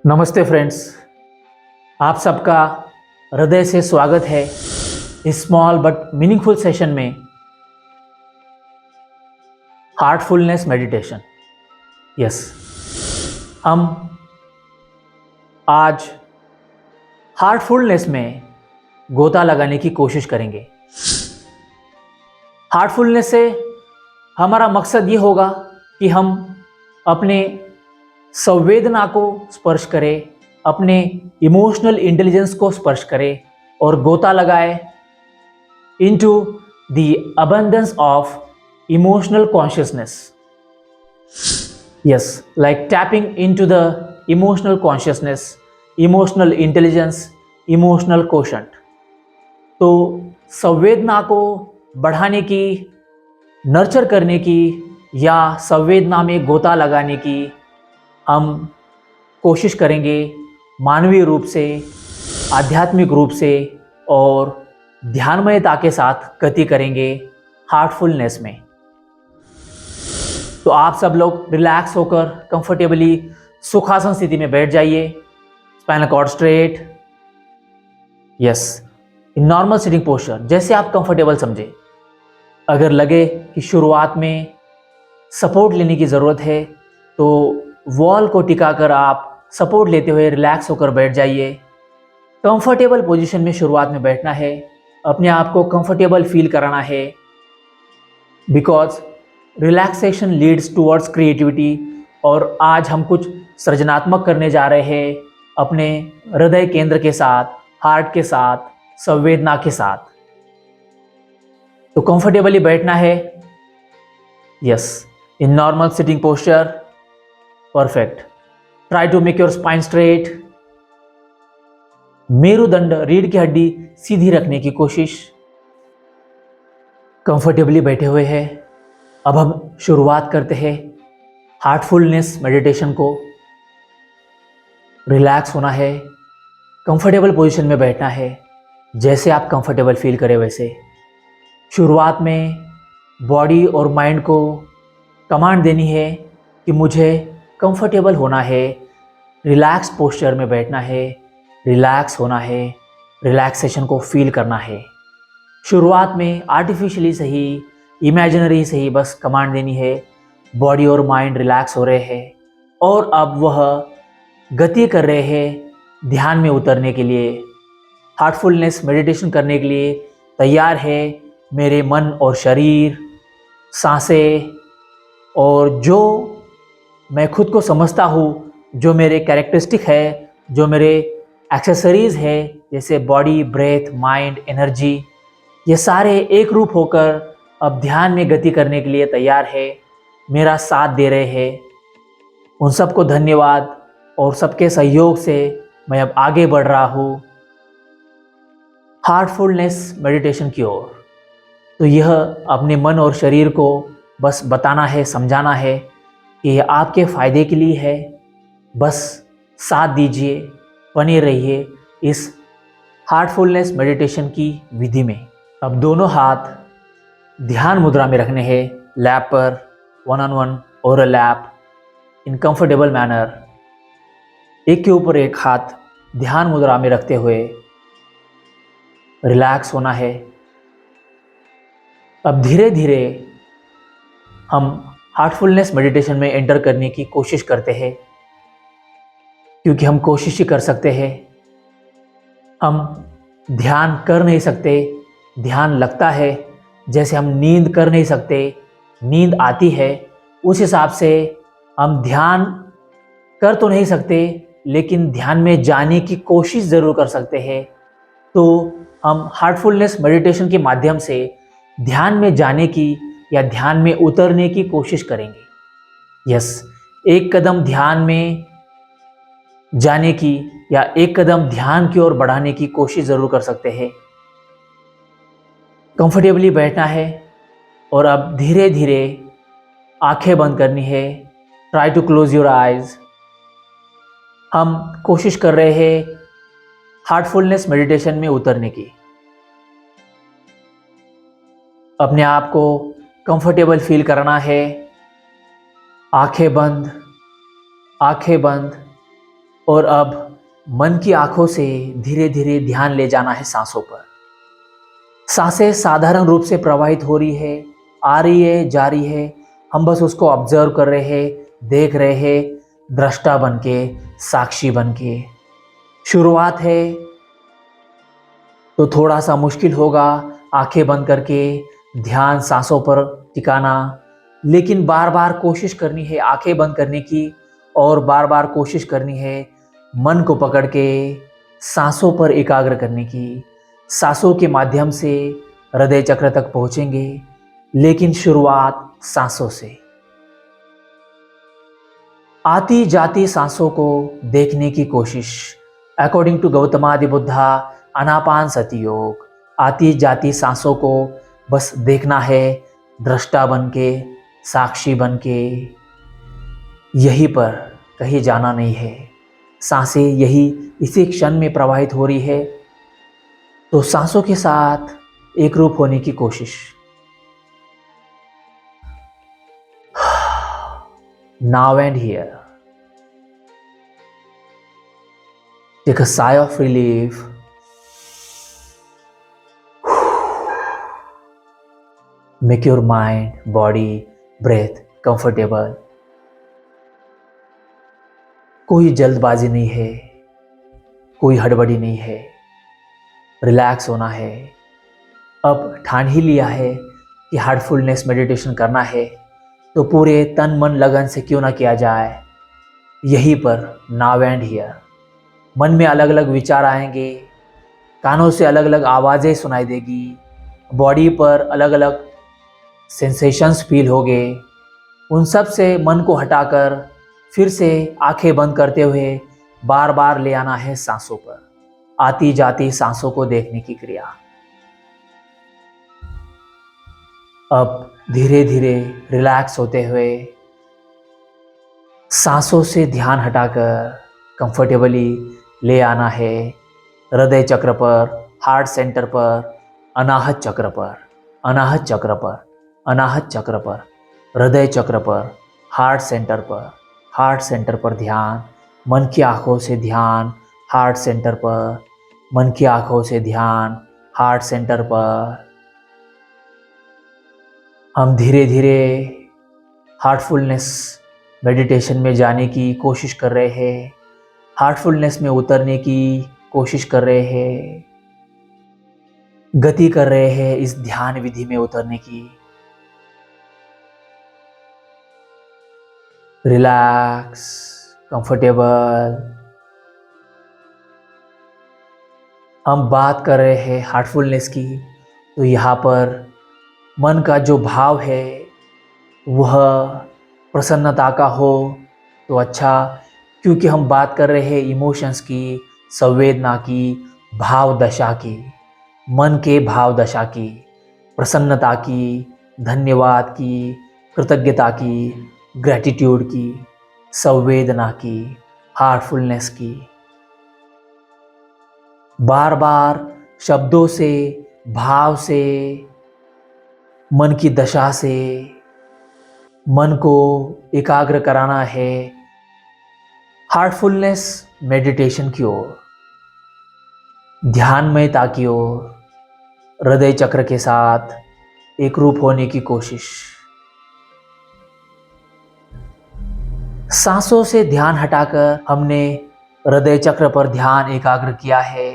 नमस्ते फ्रेंड्स, आप सबका हृदय से स्वागत है इस स्मॉल बट मीनिंगफुल सेशन में हार्टफुलनेस मेडिटेशन। यस, हम आज हार्टफुलनेस में गोता लगाने की कोशिश करेंगे। हार्टफुलनेस से हमारा मकसद ये होगा कि हम अपने संवेदना को स्पर्श करें, अपने इमोशनल इंटेलिजेंस को स्पर्श करें और गोता लगाए into the abundance of emotional consciousness. Yes, like tapping into the emotional consciousness, emotional intelligence, emotional quotient. तो संवेदना को बढ़ाने की, नर्चर करने की या संवेदना में गोता लगाने की हम कोशिश करेंगे मानवीय रूप से, आध्यात्मिक रूप से और ध्यानमयता के साथ गति करेंगे हार्टफुलनेस में। तो आप सब लोग रिलैक्स होकर कंफर्टेबली सुखासन स्थिति में बैठ जाइए, spinal cord straight. Yes, in normal sitting posture, जैसे आप कंफर्टेबल समझे। अगर लगे कि शुरुआत में सपोर्ट लेने की ज़रूरत है तो वॉल को टिकाकर आप सपोर्ट लेते हुए रिलैक्स होकर बैठ जाइए। कंफर्टेबल पोजीशन में शुरुआत में बैठना है, अपने आप को कंफर्टेबल फील कराना है, because relaxation leads towards creativity. और आज हम कुछ सृजनात्मक करने जा रहे हैं अपने हृदय केंद्र के साथ, हार्ट के साथ, संवेदना के साथ। तो कंफर्टेबली बैठना है। Yes, in normal sitting posture. Perfect. Try to make your spine straight. मेरुदंड, रीढ़ की हड्डी सीधी रखने की कोशिश। कंफर्टेबली बैठे हुए हैं। अब हम शुरुआत करते हैं हार्टफुलनेस मेडिटेशन को। रिलैक्स होना है, कंफर्टेबल पोजीशन में बैठना है, जैसे आप कंफर्टेबल फील करें वैसे। शुरुआत में बॉडी और माइंड को कमांड देनी है कि मुझे कंफर्टेबल होना है, रिलैक्स पोस्चर में बैठना है, रिलैक्स होना है, रिलैक्सेशन को फील करना है। शुरुआत में आर्टिफिशियली सही, इमेजिनरी सही बस कमांड देनी है, बॉडी और माइंड रिलैक्स हो रहे हैं और अब वह गति कर रहे हैं ध्यान में उतरने के लिए, हार्टफुलनेस मेडिटेशन करने के लिए तैयार है मेरे मन और शरीर, सांसें, और जो मैं खुद को समझता हूँ, जो मेरे कैरेक्टरिस्टिक है, जो मेरे एक्सेसरीज़ है, जैसे बॉडी, ब्रेथ, माइंड, एनर्जी, ये सारे एक रूप होकर अब ध्यान में गति करने के लिए तैयार है, मेरा साथ दे रहे हैं। उन सबको धन्यवाद और सबके सहयोग से मैं अब आगे बढ़ रहा हूँ हार्टफुलनेस मेडिटेशन की ओर। तो यह अपने मन और शरीर को बस बताना है, समझाना है कि यह आपके फ़ायदे के लिए है। बस साथ दीजिए, बने रहिए इस हार्टफुलनेस मेडिटेशन की विधि में। अब दोनों हाथ ध्यान मुद्रा में रखने हैं, लैप पर, वन ऑन वन और लैप इन कंफर्टेबल मैनर। एक के ऊपर एक हाथ ध्यान मुद्रा में रखते हुए रिलैक्स होना है। अब धीरे धीरे हम हार्टफुलनेस मेडिटेशन में एंटर करने की कोशिश करते हैं, क्योंकि हम कोशिश ही कर सकते हैं। हम ध्यान कर नहीं सकते, ध्यान लगता है। जैसे हम नींद कर नहीं सकते, नींद आती है, उस हिसाब से हम ध्यान कर तो नहीं सकते, लेकिन ध्यान में जाने की कोशिश ज़रूर कर सकते हैं। तो हम हार्टफुलनेस मेडिटेशन के माध्यम से ध्यान में जाने की या ध्यान में उतरने की कोशिश करेंगे। यस, एक कदम ध्यान में जाने की या एक कदम ध्यान की ओर बढ़ाने की कोशिश ज़रूर कर सकते हैं। कंफर्टेबली बैठना है और अब धीरे धीरे आंखें बंद करनी है। Try to close your eyes. हम कोशिश कर रहे हैं हार्टफुलनेस मेडिटेशन में उतरने की। अपने आप को कंफर्टेबल फील करना है। आंखें बंद, आंखें बंद। और अब मन की आंखों से धीरे धीरे ध्यान ले जाना है सांसों पर। सांसें साधारण रूप से प्रवाहित हो रही है, आ रही है, जा रही है। हम बस उसको ऑब्जर्व कर रहे हैं, देख रहे हैं, दृष्टा बन के, साक्षी बन के। शुरुआत है तो थोड़ा सा मुश्किल होगा आंखें बंद करके ध्यान सांसों पर टिकाना, लेकिन बार बार कोशिश करनी है आंखें बंद करने की, और बार बार कोशिश करनी है मन को पकड़ के सांसों पर एकाग्र करने की। सांसों के माध्यम से हृदय चक्र तक पहुंचेंगे, लेकिन शुरुआत सांसों से। आती जाती सांसों को देखने की कोशिश। अकॉर्डिंग टू गौतमादि बुद्धा, आनापान सति योग। आती जाती सांसों को बस देखना है, दृष्टा बन के, साक्षी बन के। यहीं पर कहीं जाना नहीं है। सांसें यही इसी क्षण में प्रवाहित हो रही है, तो सांसों के साथ एक रूप होने की कोशिश। Now and here. Take a sigh of relief. Make your mind, body, breath comfortable. कोई जल्दबाजी नहीं है, कोई हड़बड़ी नहीं है, रिलैक्स होना है। अब ठान ही लिया है कि हार्टफुलनेस मेडिटेशन करना है, तो पूरे तन मन लगन से क्यों ना किया जाए। यहीं पर नाउ एंड हियर। मन में अलग अलग विचार आएंगे, कानों से अलग अलग आवाज़ें सुनाई देगी, बॉडी पर अलग अलग सेंसेशंस फील होंगे। उन सब से मन को हटाकर फिर से आंखें बंद करते हुए बार बार ले आना है सांसों पर। आती जाती सांसों को देखने की क्रिया। अब धीरे धीरे रिलैक्स होते हुए सांसों से ध्यान हटाकर कंफर्टेबली ले आना है हृदय चक्र पर, हार्ट सेंटर पर, अनाहत चक्र पर, अनाहत चक्र पर, अनाहत चक्र पर, हृदय चक्र पर, हार्ट सेंटर पर, हार्ट सेंटर पर ध्यान। मन की आंखों से ध्यान हार्ट सेंटर पर, मन की आंखों से ध्यान हार्ट सेंटर पर। हम धीरे धीरे हार्टफुलनेस मेडिटेशन में जाने की कोशिश कर रहे हैं, हार्टफुलनेस में उतरने की कोशिश कर रहे हैं, गति कर रहे हैं इस ध्यान विधि में उतरने की। Relax, comfortable. हम बात कर रहे हैं हार्टफुलनेस की, तो यहाँ पर मन का जो भाव है वह प्रसन्नता का हो तो अच्छा, क्योंकि हम बात कर रहे हैं इमोशंस की, संवेदना की, भाव दशा की, मन के भाव दशा की, प्रसन्नता की, धन्यवाद की, कृतज्ञता की, ग्रैटिट्यूड की, संवेदना की, हार्टफुलनेस की। बार बार शब्दों से, भाव से, मन की दशा से मन को एकाग्र कराना है हार्टफुलनेस मेडिटेशन की ओर, ध्यानमयता की ओर, हृदय चक्र के साथ एक रूप होने की कोशिश। सांसों से ध्यान हटाकर हमने हृदय चक्र पर ध्यान एकाग्र किया है।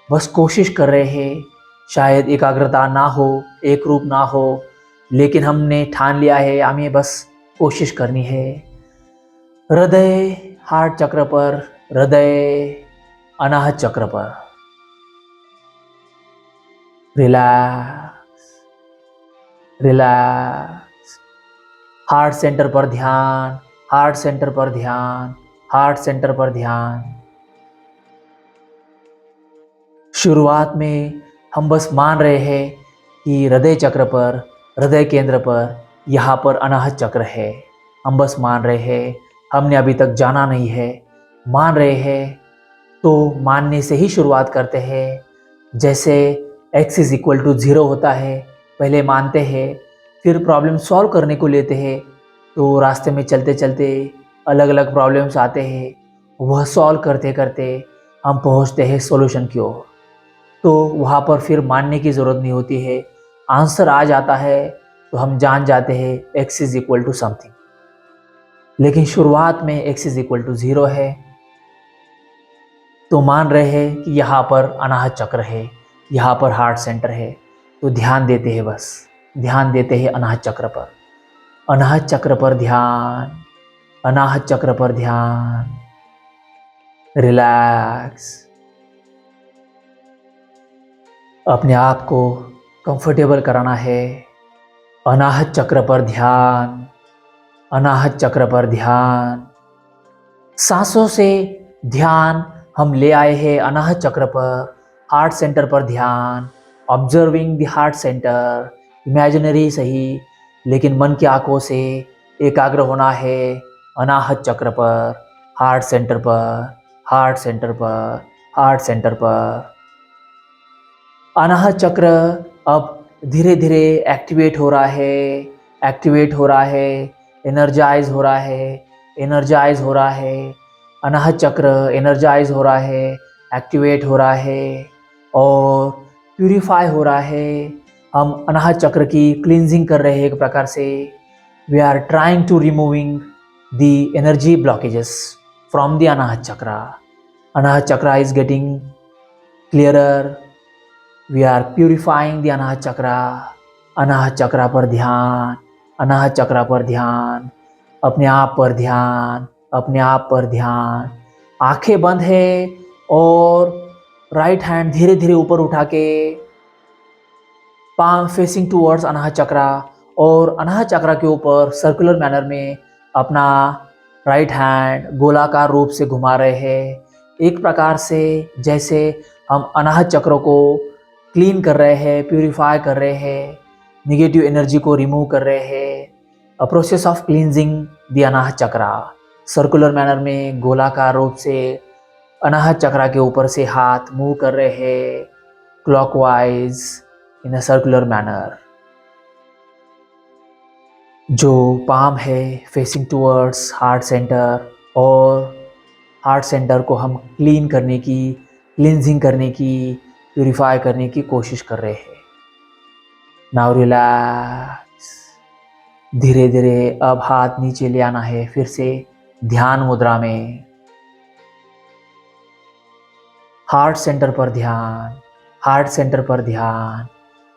बस कोशिश कर रहे हैं, शायद एकाग्रता ना हो, एक रूप ना हो, लेकिन हमने ठान लिया है, हमें बस कोशिश करनी है। हृदय हार्ट चक्र पर, हृदय अनाहत चक्र पर। Relax, relax. हार्ट सेंटर पर ध्यान, हार्ट सेंटर पर ध्यान, हार्ट सेंटर पर ध्यान। शुरुआत में हम बस मान रहे हैं कि हृदय चक्र पर, हृदय केंद्र पर, यहाँ पर अनाहत चक्र है। हम बस मान रहे हैं, हमने अभी तक जाना नहीं है, मान रहे हैं। तो मानने से ही शुरुआत करते हैं। जैसे x इज इक्वल टू 0 होता है, पहले मानते हैं, फिर प्रॉब्लम सॉल्व करने को लेते हैं। तो रास्ते में चलते चलते अलग अलग प्रॉब्लम्स आते हैं, वह सॉल्व करते करते हम पहुंचते हैं सॉल्यूशन की ओर। तो वहाँ पर फिर मानने की ज़रूरत नहीं होती है, आंसर आ जाता है तो हम जान जाते हैं x is equal to something. लेकिन शुरुआत में x इज इक्वल टू 0 है, तो मान रहे हैं कि यहाँ पर अनाहत चक्र है, यहाँ पर हार्ट सेंटर है। तो ध्यान देते हैं, बस ध्यान देते हैं अनाहत चक्र पर, अनाहत चक्र पर ध्यान, अनाहत चक्र पर ध्यान। रिलैक्स, अपने आप को कंफर्टेबल कराना है। अनाहत चक्र पर ध्यान, अनाहत चक्र पर ध्यान। सांसों से ध्यान हम ले आए हैं अनाहत चक्र पर, हार्ट सेंटर पर ध्यान, observing the heart centre, imaginary सही, लेकिन मन की आंखों से एकाग्र होना है अनाहत चक्र पर, हार्ट सेंटर पर, हार्ट सेंटर पर, हार्ट सेंटर पर। अनाहत चक्र अब धीरे धीरे एक्टिवेट हो रहा है, एक्टिवेट हो रहा है, एनर्जाइज हो रहा है, एनर्जाइज हो रहा है। अनाहत चक्र एनर्जाइज हो रहा है, एक्टिवेट हो रहा है और प्यूरिफाई हो रहा है। हम अनाहत चक्र की क्लींजिंग कर रहे हैं एक प्रकार से। We are trying to removing the energy blockages from the Anahata chakra. Anahata chakra is getting clearer. We are purifying the Anahata chakra. Anahata चक्र पर ध्यान, अनाहत चक्र पर ध्यान, अपने आप पर ध्यान, अपने आप पर ध्यान। आंखें बंद है और राइट हैंड धीरे धीरे ऊपर उठा के पाम फेसिंग टूवर्ड्स अनाहत चक्र, और अनाहत चक्र के ऊपर सर्कुलर मैनर में अपना राइट हैंड गोलाकार रूप से घुमा रहे हैं, एक प्रकार से जैसे हम अनाहत चक्र को क्लीन कर रहे हैं, प्यूरिफाई कर रहे हैं, निगेटिव एनर्जी को रिमूव कर रहे हैं। A process of cleansing the Anahata chakra. Circular manner में गोलाकार रूप से अनाहत चक्र के ऊपर से हाथ मूव कर रहे हैं clockwise in a circular manner. जो पाम है फेसिंग टूवर्ड्स हार्ट सेंटर, और हार्ट सेंटर को हम क्लीन करने की, क्लींजिंग करने की, प्यूरिफाई करने की कोशिश कर रहे हैं। Now relax. धीरे धीरे अब हाथ नीचे ले आना है, फिर से ध्यान मुद्रा में। हार्ट सेंटर पर ध्यान, हार्ट सेंटर पर ध्यान,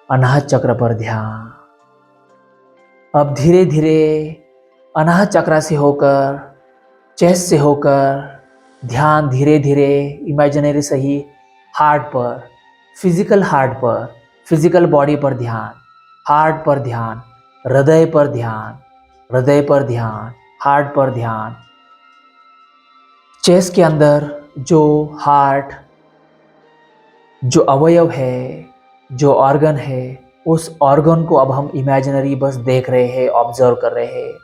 अनाहत चक्र पर ध्यान। अब धीरे धीरे अनाहत चक्र से होकर, चेस्ट से होकर ध्यान धीरे धीरे इमेजिनरी सही हार्ट पर, फिजिकल हार्ट पर, फिजिकल बॉडी पर ध्यान, हार्ट पर ध्यान, हृदय पर ध्यान, हृदय पर ध्यान, हार्ट पर ध्यान। चेस्ट के अंदर जो हार्ट, जो अवयव है, जो ऑर्गन है, उस ऑर्गन को अब हम इमेजिनरी बस देख रहे हैं, ऑब्जर्व कर रहे हैं।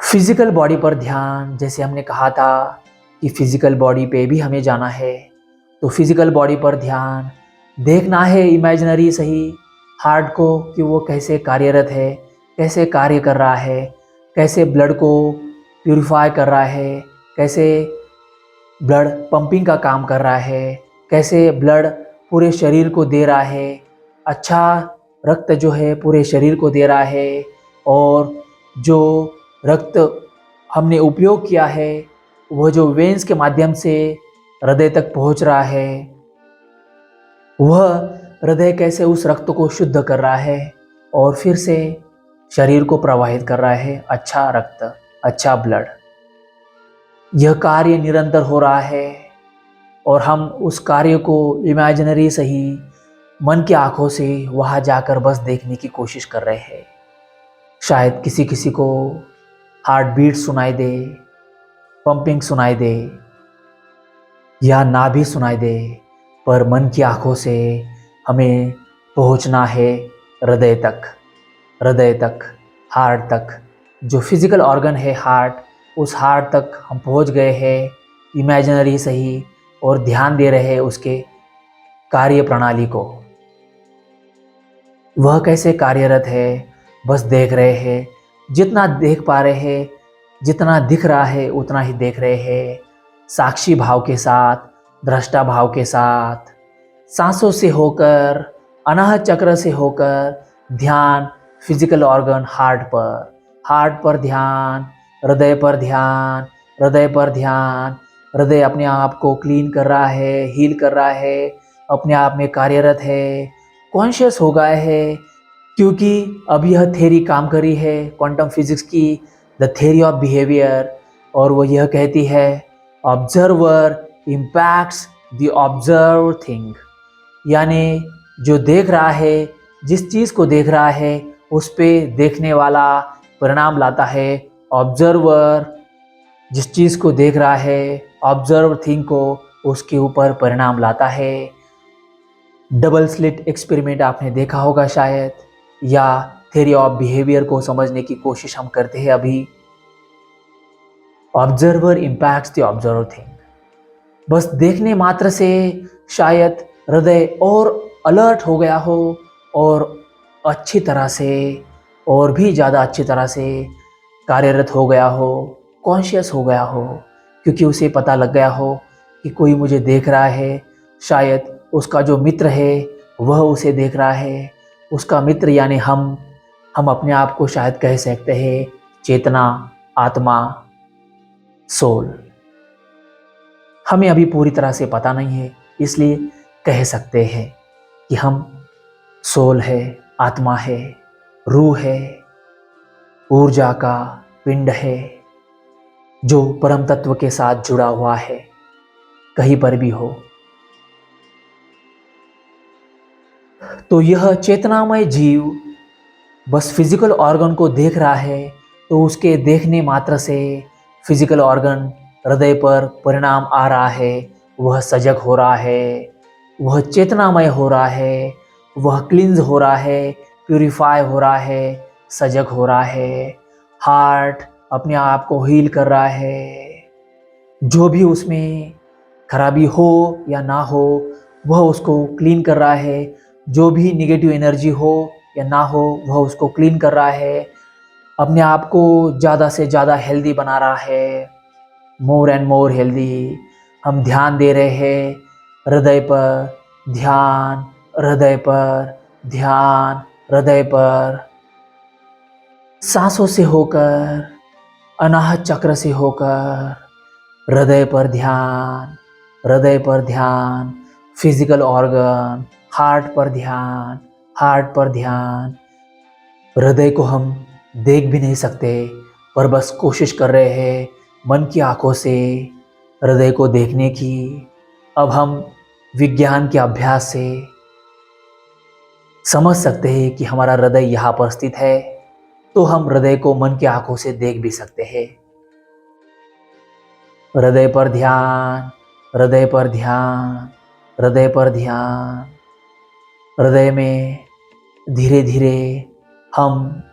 फिजिकल बॉडी पर ध्यान, जैसे हमने कहा था कि फिजिकल बॉडी पे भी हमें जाना है, तो फिजिकल बॉडी पर ध्यान, देखना है इमेजिनरी सही हार्ट को कि वो कैसे कार्यरत है, कैसे कार्य कर रहा है, कैसे ब्लड को प्यूरिफाई कर रहा है, कैसे ब्लड पंपिंग का काम कर रहा है, कैसे ब्लड पूरे शरीर को दे रहा है, अच्छा रक्त जो है पूरे शरीर को दे रहा है, और जो रक्त हमने उपयोग किया है वह जो वेन्स के माध्यम से हृदय तक पहुंच रहा है, वह हृदय कैसे उस रक्त को शुद्ध कर रहा है और फिर से शरीर को प्रवाहित कर रहा है अच्छा रक्त, अच्छा ब्लड। यह कार्य निरंतर हो रहा है और हम उस कार्य को इमेजिनरी सही मन की आंखों से वहाँ जाकर बस देखने की कोशिश कर रहे हैं। शायद किसी किसी को हार्ट बीट सुनाई दे, पंपिंग सुनाई दे या ना भी सुनाई दे, पर मन की आंखों से हमें पहुंचना है हृदय तक, हृदय तक, हार्ट तक। जो फिजिकल ऑर्गन है हार्ट, उस हार्ट तक हम पहुंच गए हैं इमेजिनरी सही, और ध्यान दे रहे हैं उसके कार्य प्रणाली को, वह कैसे कार्यरत है बस देख रहे हैं। जितना देख पा रहे हैं जितना दिख रहा है उतना ही देख रहे हैं, साक्षी भाव के साथ, दृष्टा भाव के साथ। सांसों से होकर, अनाहत चक्र से होकर ध्यान फिजिकल ऑर्गन हार्ट पर ध्यान, हृदय पर ध्यान, हृदय पर ध्यान। हृदय अपने आप को क्लीन कर रहा है, हील कर रहा है, अपने आप में कार्यरत है, कॉन्शियस हो गया है। क्योंकि अभी यह थ्योरी काम करी है क्वांटम फिजिक्स की, द थ्योरी ऑफ बिहेवियर, और वो यह कहती है observer impacts the observe thing. यानी जो देख रहा है, जिस चीज़ को देख रहा है उस पे देखने वाला परिणाम लाता है। ऑब्जर्वर जिस चीज़ को देख रहा है, ऑब्जर्व थिंग को उसके ऊपर परिणाम लाता है। डबल स्लिट एक्सपेरिमेंट आपने देखा होगा शायद, या थ्योरी ऑफ बिहेवियर को समझने की कोशिश हम करते हैं अभी। Observer impacts the observe thing. बस देखने मात्र से शायद हृदय और अलर्ट हो गया हो और अच्छी तरह से, और भी ज़्यादा अच्छी तरह से कार्यरत हो गया हो, कॉन्शियस हो गया हो, क्योंकि उसे पता लग गया हो कि कोई मुझे देख रहा है। शायद उसका जो मित्र है वह उसे देख रहा है। उसका मित्र यानी हम अपने आप को शायद कह सकते हैं चेतना, आत्मा, सोल। हमें अभी पूरी तरह से पता नहीं है, इसलिए कह सकते हैं कि हम सोल है, आत्मा है, रूह है, ऊर्जा का पिंड है जो परम तत्व के साथ जुड़ा हुआ है, कहीं पर भी हो। तो यह चेतनामय जीव बस फिजिकल ऑर्गन को देख रहा है, तो उसके देखने मात्र से फिजिकल ऑर्गन हृदय पर परिणाम आ रहा है। वह सजग हो रहा है, वह चेतनामय हो रहा है, वह क्लींस हो रहा है, प्यूरिफाई हो रहा है, सजग हो रहा है। हार्ट अपने आप को हील कर रहा है। जो भी उसमें खराबी हो या ना हो, वह उसको क्लीन कर रहा है। जो भी निगेटिव एनर्जी हो या ना हो, वह उसको क्लीन कर रहा है। अपने आप को ज़्यादा से ज़्यादा हेल्दी बना रहा है, मोर एंड मोर हेल्दी। हम ध्यान दे रहे हैं हृदय पर ध्यान, हृदय पर ध्यान, हृदय पर। सांसों से होकर, अनाहत चक्र से होकर हृदय पर ध्यान, हृदय पर ध्यान, फिजिकल ऑर्गन, हार्ट पर ध्यान, हार्ट पर ध्यान। हृदय को हम देख भी नहीं सकते, पर बस कोशिश कर रहे हैं मन की आंखों से हृदय को देखने की। अब हम विज्ञान के अभ्यास से समझ सकते हैं कि हमारा हृदय यहाँ पर स्थित है, तो हम हृदय को मन की आंखों से देख भी सकते हैं। हृदय पर ध्यान, हृदय पर ध्यान, हृदय पर ध्यान। हृदय में धीरे धीरे हम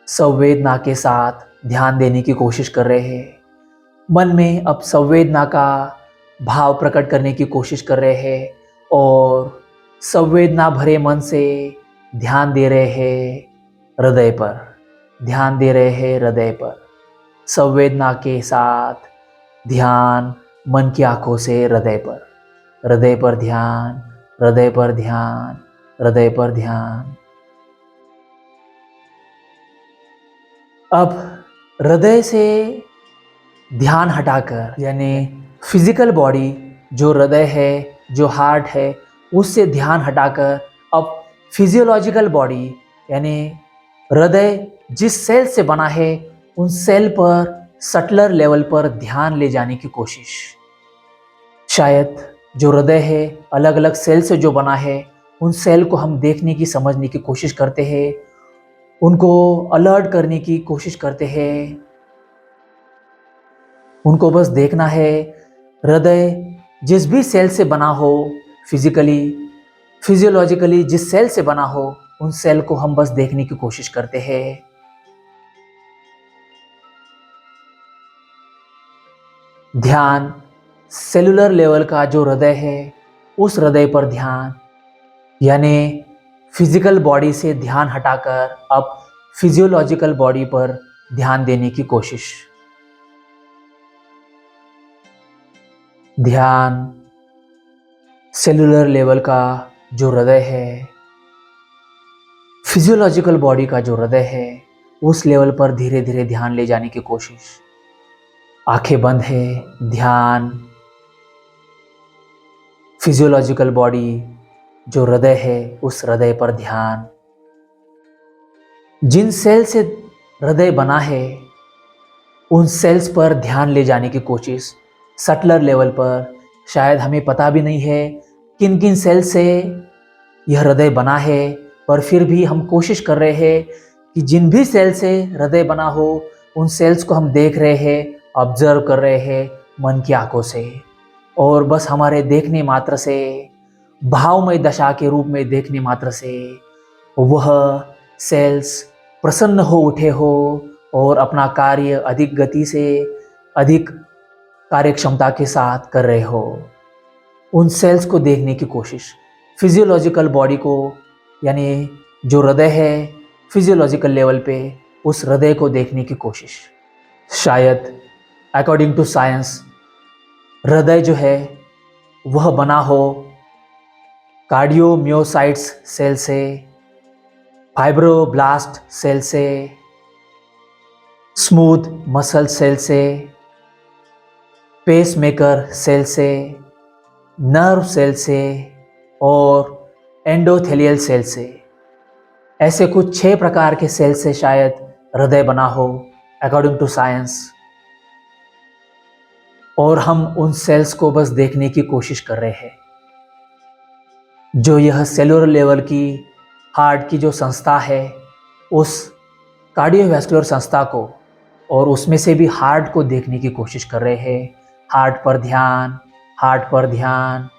संवेदना के साथ ध्यान देने की कोशिश कर रहे हैं। मन में अब संवेदना का भाव प्रकट करने की कोशिश कर रहे हैं और संवेदना भरे मन से ध्यान दे रहे हैं हृदय पर, ध्यान दे रहे हैं हृदय पर। संवेदना के साथ ध्यान मन की आंखों से हृदय पर, हृदय पर ध्यान, हृदय पर ध्यान, हृदय पर ध्यान। अब हृदय से ध्यान हटाकर, यानी फिजिकल बॉडी जो हृदय है, जो हार्ट है, उससे ध्यान हटाकर अब फिजियोलॉजिकल बॉडी यानी हृदय जिस सेल से बना है उन सेल पर सटलर लेवल पर ध्यान ले जाने की कोशिश। शायद जो हृदय है अलग अलग सेल से जो बना है, उन सेल को हम देखने की, समझने की कोशिश करते हैं, उनको अलर्ट करने की कोशिश करते हैं। उनको बस देखना है हृदय जिस भी सेल से बना हो, फिजिकली, फिजियोलॉजिकली जिस सेल से बना हो, उन सेल को हम बस देखने की कोशिश करते हैं। ध्यान सेलुलर लेवल का जो हृदय है, उस हृदय पर ध्यान, यानी फिजिकल बॉडी से ध्यान हटाकर अब फिजियोलॉजिकल बॉडी पर ध्यान देने की कोशिश। ध्यान सेलुलर लेवल का जो हृदय है, फिजियोलॉजिकल बॉडी का जो हृदय है, उस लेवल पर धीरे धीरे ध्यान ले जाने की कोशिश। आंखें बंद है, ध्यान फिजियोलॉजिकल बॉडी जो हृदय है, उस हृदय पर ध्यान। जिन सेल से हृदय बना है, उन सेल्स पर ध्यान ले जाने की कोशिश। सटलर लेवल पर शायद हमें पता भी नहीं है किन किन सेल से यह हृदय बना है, पर फिर भी हम कोशिश कर रहे हैं कि जिन भी सेल से हृदय बना हो, उन सेल्स को हम देख रहे हैं, ऑब्जर्व कर रहे हैं मन की आंखों से। और बस हमारे देखने मात्र से, भावमय दशा के रूप में देखने मात्र से वह सेल्स प्रसन्न हो उठे हो और अपना कार्य अधिक गति से, अधिक कार्यक्षमता के साथ कर रहे हो। उन सेल्स को देखने की कोशिश, फिजियोलॉजिकल बॉडी को, यानी जो हृदय है फिजियोलॉजिकल लेवल पे, उस हृदय को देखने की कोशिश। शायद अकॉर्डिंग टू साइंस हृदय जो है वह बना हो कार्डियोमायोसाइट्स सेल से, फाइब्रोब्लास्ट सेल से, स्मूथ मसल सेल से, पेसमेकर सेल से, नर्व सेल से और एंडोथेलियल सेल से। ऐसे कुछ 6 प्रकार के सेल से शायद हृदय बना हो अकॉर्डिंग टू साइंस। और हम उन सेल्स को बस देखने की कोशिश कर रहे हैं। जो यह सेलुलर लेवल की हार्ट की जो संस्था है, उस कार्डियोवैस्कुलर संस्था को, और उसमें से भी हार्ट को देखने की कोशिश कर रहे हैं। हार्ट पर ध्यान, हार्ट पर ध्यान।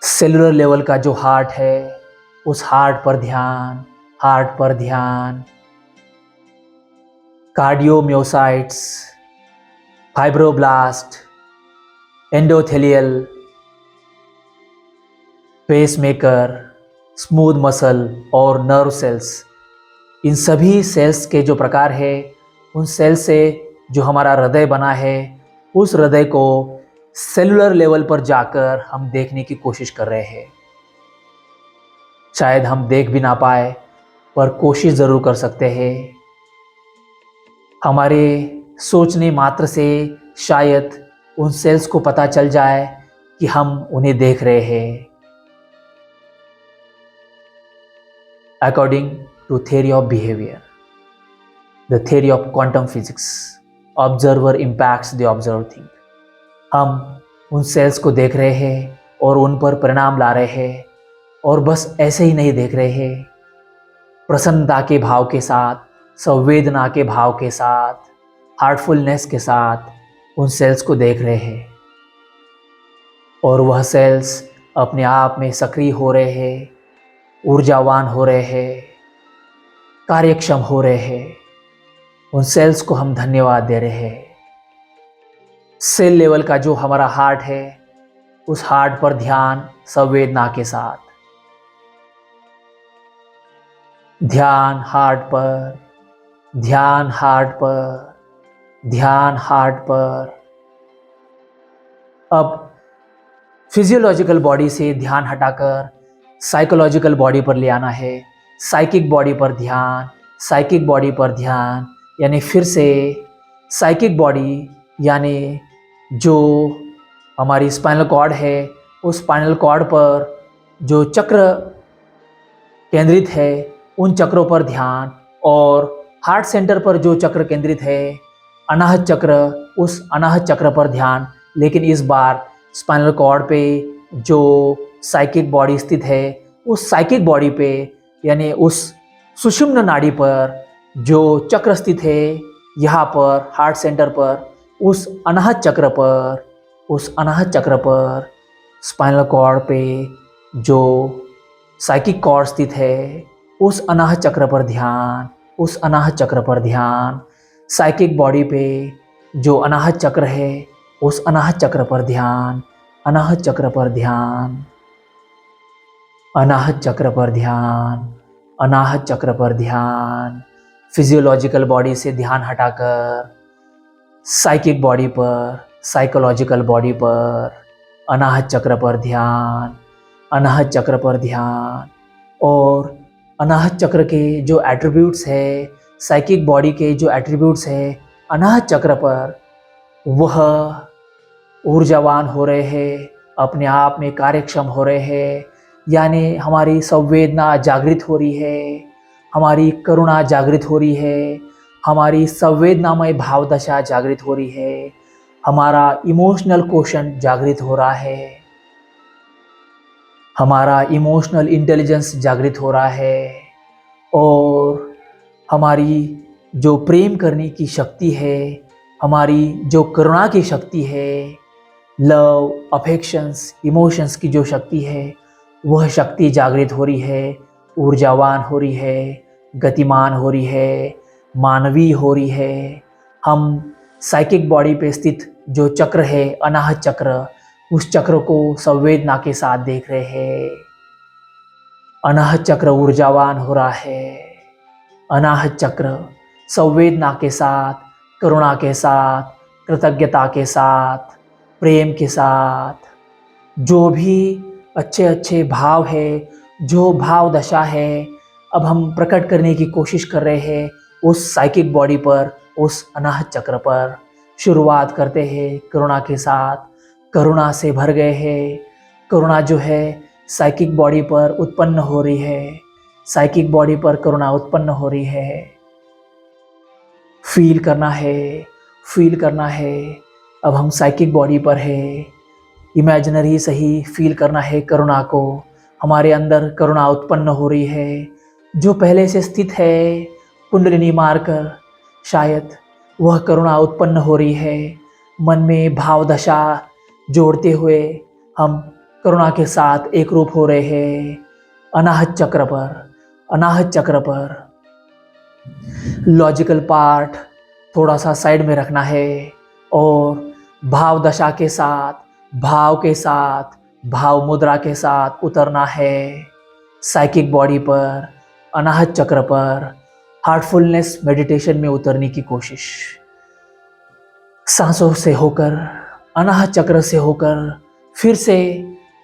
सेलुलर लेवल का जो हार्ट है, उस हार्ट पर ध्यान, हार्ट पर ध्यान। Cardiomyocytes, fibroblast, endothelial, pacemaker, smooth muscle और नर्व सेल्स, इन सभी सेल्स के जो प्रकार है, उन सेल से जो हमारा हृदय बना है, उस हृदय को सेलुलर लेवल पर जाकर हम देखने की कोशिश कर रहे हैं। शायद हम देख भी ना पाए, पर कोशिश ज़रूर कर सकते हैं। हमारे सोचने मात्र से शायद उन सेल्स को पता चल जाए कि हम उन्हें देख रहे हैं। According to theory of behavior, the theory of quantum physics, observer impacts the observed thing. हम उन सेल्स को देख रहे हैं और उन पर परिणाम ला रहे हैं, और बस ऐसे ही नहीं देख रहे हैं। प्रसन्नता के भाव के साथ, संवेदना के भाव के साथ, हार्टफुलनेस के साथ उन सेल्स को देख रहे हैं। और वह सेल्स अपने आप में सक्रिय हो रहे हैं, ऊर्जावान हो रहे हैं, कार्यक्षम हो रहे हैं। उन सेल्स को हम धन्यवाद दे रहे हैं। सेल लेवल का जो हमारा हार्ट है, उस हार्ट पर ध्यान संवेदना के साथ। ध्यान हार्ट पर, ध्यान हार्ट पर, ध्यान हार्ट पर। अब फिजियोलॉजिकल बॉडी से ध्यान हटाकर साइकोलॉजिकल बॉडी पर ले आना है। साइकिक बॉडी पर ध्यान, साइकिक बॉडी पर ध्यान, यानी फिर से साइकिक बॉडी, यानी जो हमारी स्पाइनल कॉर्ड है, उस स्पाइनल कॉर्ड पर जो चक्र केंद्रित है, उन चक्रों पर ध्यान। और हार्ट सेंटर पर जो चक्र केंद्रित है, अनाहत चक्र, उस अनाहत चक्र पर ध्यान। लेकिन इस बार स्पाइनल कॉर्ड पे जो साइकिक बॉडी स्थित है, उस साइकिक बॉडी पे, यानी उस सुषुम्ना नाड़ी पर जो चक्र स्थित है, यहाँ पर हार्ट सेंटर पर, उस अनाहत चक्र पर, उस अनाहत चक्र पर स्पाइनल कॉर्ड पे जो साइकिक कॉर्ड स्थित है, उस अनाहत चक्र पर ध्यान, उस अनाहत चक्र पर ध्यान। साइकिक बॉडी पे जो अनाहत चक्र है, उस अनाहत चक्र पर ध्यान, अनाहत चक्र पर ध्यान, अनाहत चक्र पर ध्यान, अनाहत चक्र पर ध्यान। फिजियोलॉजिकल बॉडी से ध्यान हटाकर साइकिक बॉडी पर, साइकोलॉजिकल बॉडी पर, अनाहत चक्र पर ध्यान, अनाहत चक्र पर ध्यान। और अनाहत चक्र के जो एट्रीब्यूट्स है, साइकिक बॉडी के जो एट्रीब्यूट्स है अनाहत चक्र पर, वह ऊर्जावान हो रहे हैं, अपने आप में कार्यक्षम हो रहे हैं। यानी हमारी संवेदना जागृत हो रही है, हमारी करुणा जागृत हो रही है, हमारी संवेदनामय भाव दशा जागृत हो रही है, हमारा इमोशनल क्वोशंट जागृत हो रहा है, हमारा इमोशनल इंटेलिजेंस जागृत हो रहा है। और हमारी जो प्रेम करने की शक्ति है, हमारी जो करुणा की शक्ति है, लव, अफेक्शंस, इमोशंस की जो शक्ति है, वह शक्ति जागृत हो रही है, ऊर्जावान हो रही है, गतिमान हो रही है, मानवीय हो रही है। हम साइकिक बॉडी पे स्थित जो चक्र है अनाहत चक्र, उस चक्र को संवेदना के साथ देख रहे हैं। अनाहत चक्र ऊर्जावान हो रहा है, अनाहत चक्र संवेदना के साथ, करुणा के साथ, कृतज्ञता के साथ, प्रेम के साथ, जो भी अच्छे अच्छे भाव है, जो भाव दशा है, अब हम प्रकट करने की कोशिश कर रहे हैं उस साइकिक बॉडी पर, उस अनाहत चक्र पर। शुरुआत करते हैं करुणा के साथ। करुणा से भर गए हैं, करुणा जो है साइकिक बॉडी पर उत्पन्न हो रही है, साइकिक बॉडी पर करुणा उत्पन्न हो रही है। फील करना है, फील करना है। अब हम साइकिक बॉडी पर है, इमेजिनरी सही फील करना है करुणा को। हमारे अंदर करुणा उत्पन्न हो रही है, जो पहले से स्थित है कुंडलिनी मारकर, शायद वह करुणा उत्पन्न हो रही है। मन में भाव दशा जोड़ते हुए हम करुणा के साथ एक रूप हो रहे हैं। अनाहत चक्र पर, अनाहत चक्र पर लॉजिकल पार्ट थोड़ा सा साइड में रखना है और भाव दशा के साथ, भाव के साथ, भाव मुद्रा के साथ उतरना है साइकिक बॉडी पर, अनाहत चक्र पर। हार्टफुलनेस मेडिटेशन में उतरने की कोशिश, सांसों से होकर, अनाहत चक्र से होकर, फिर से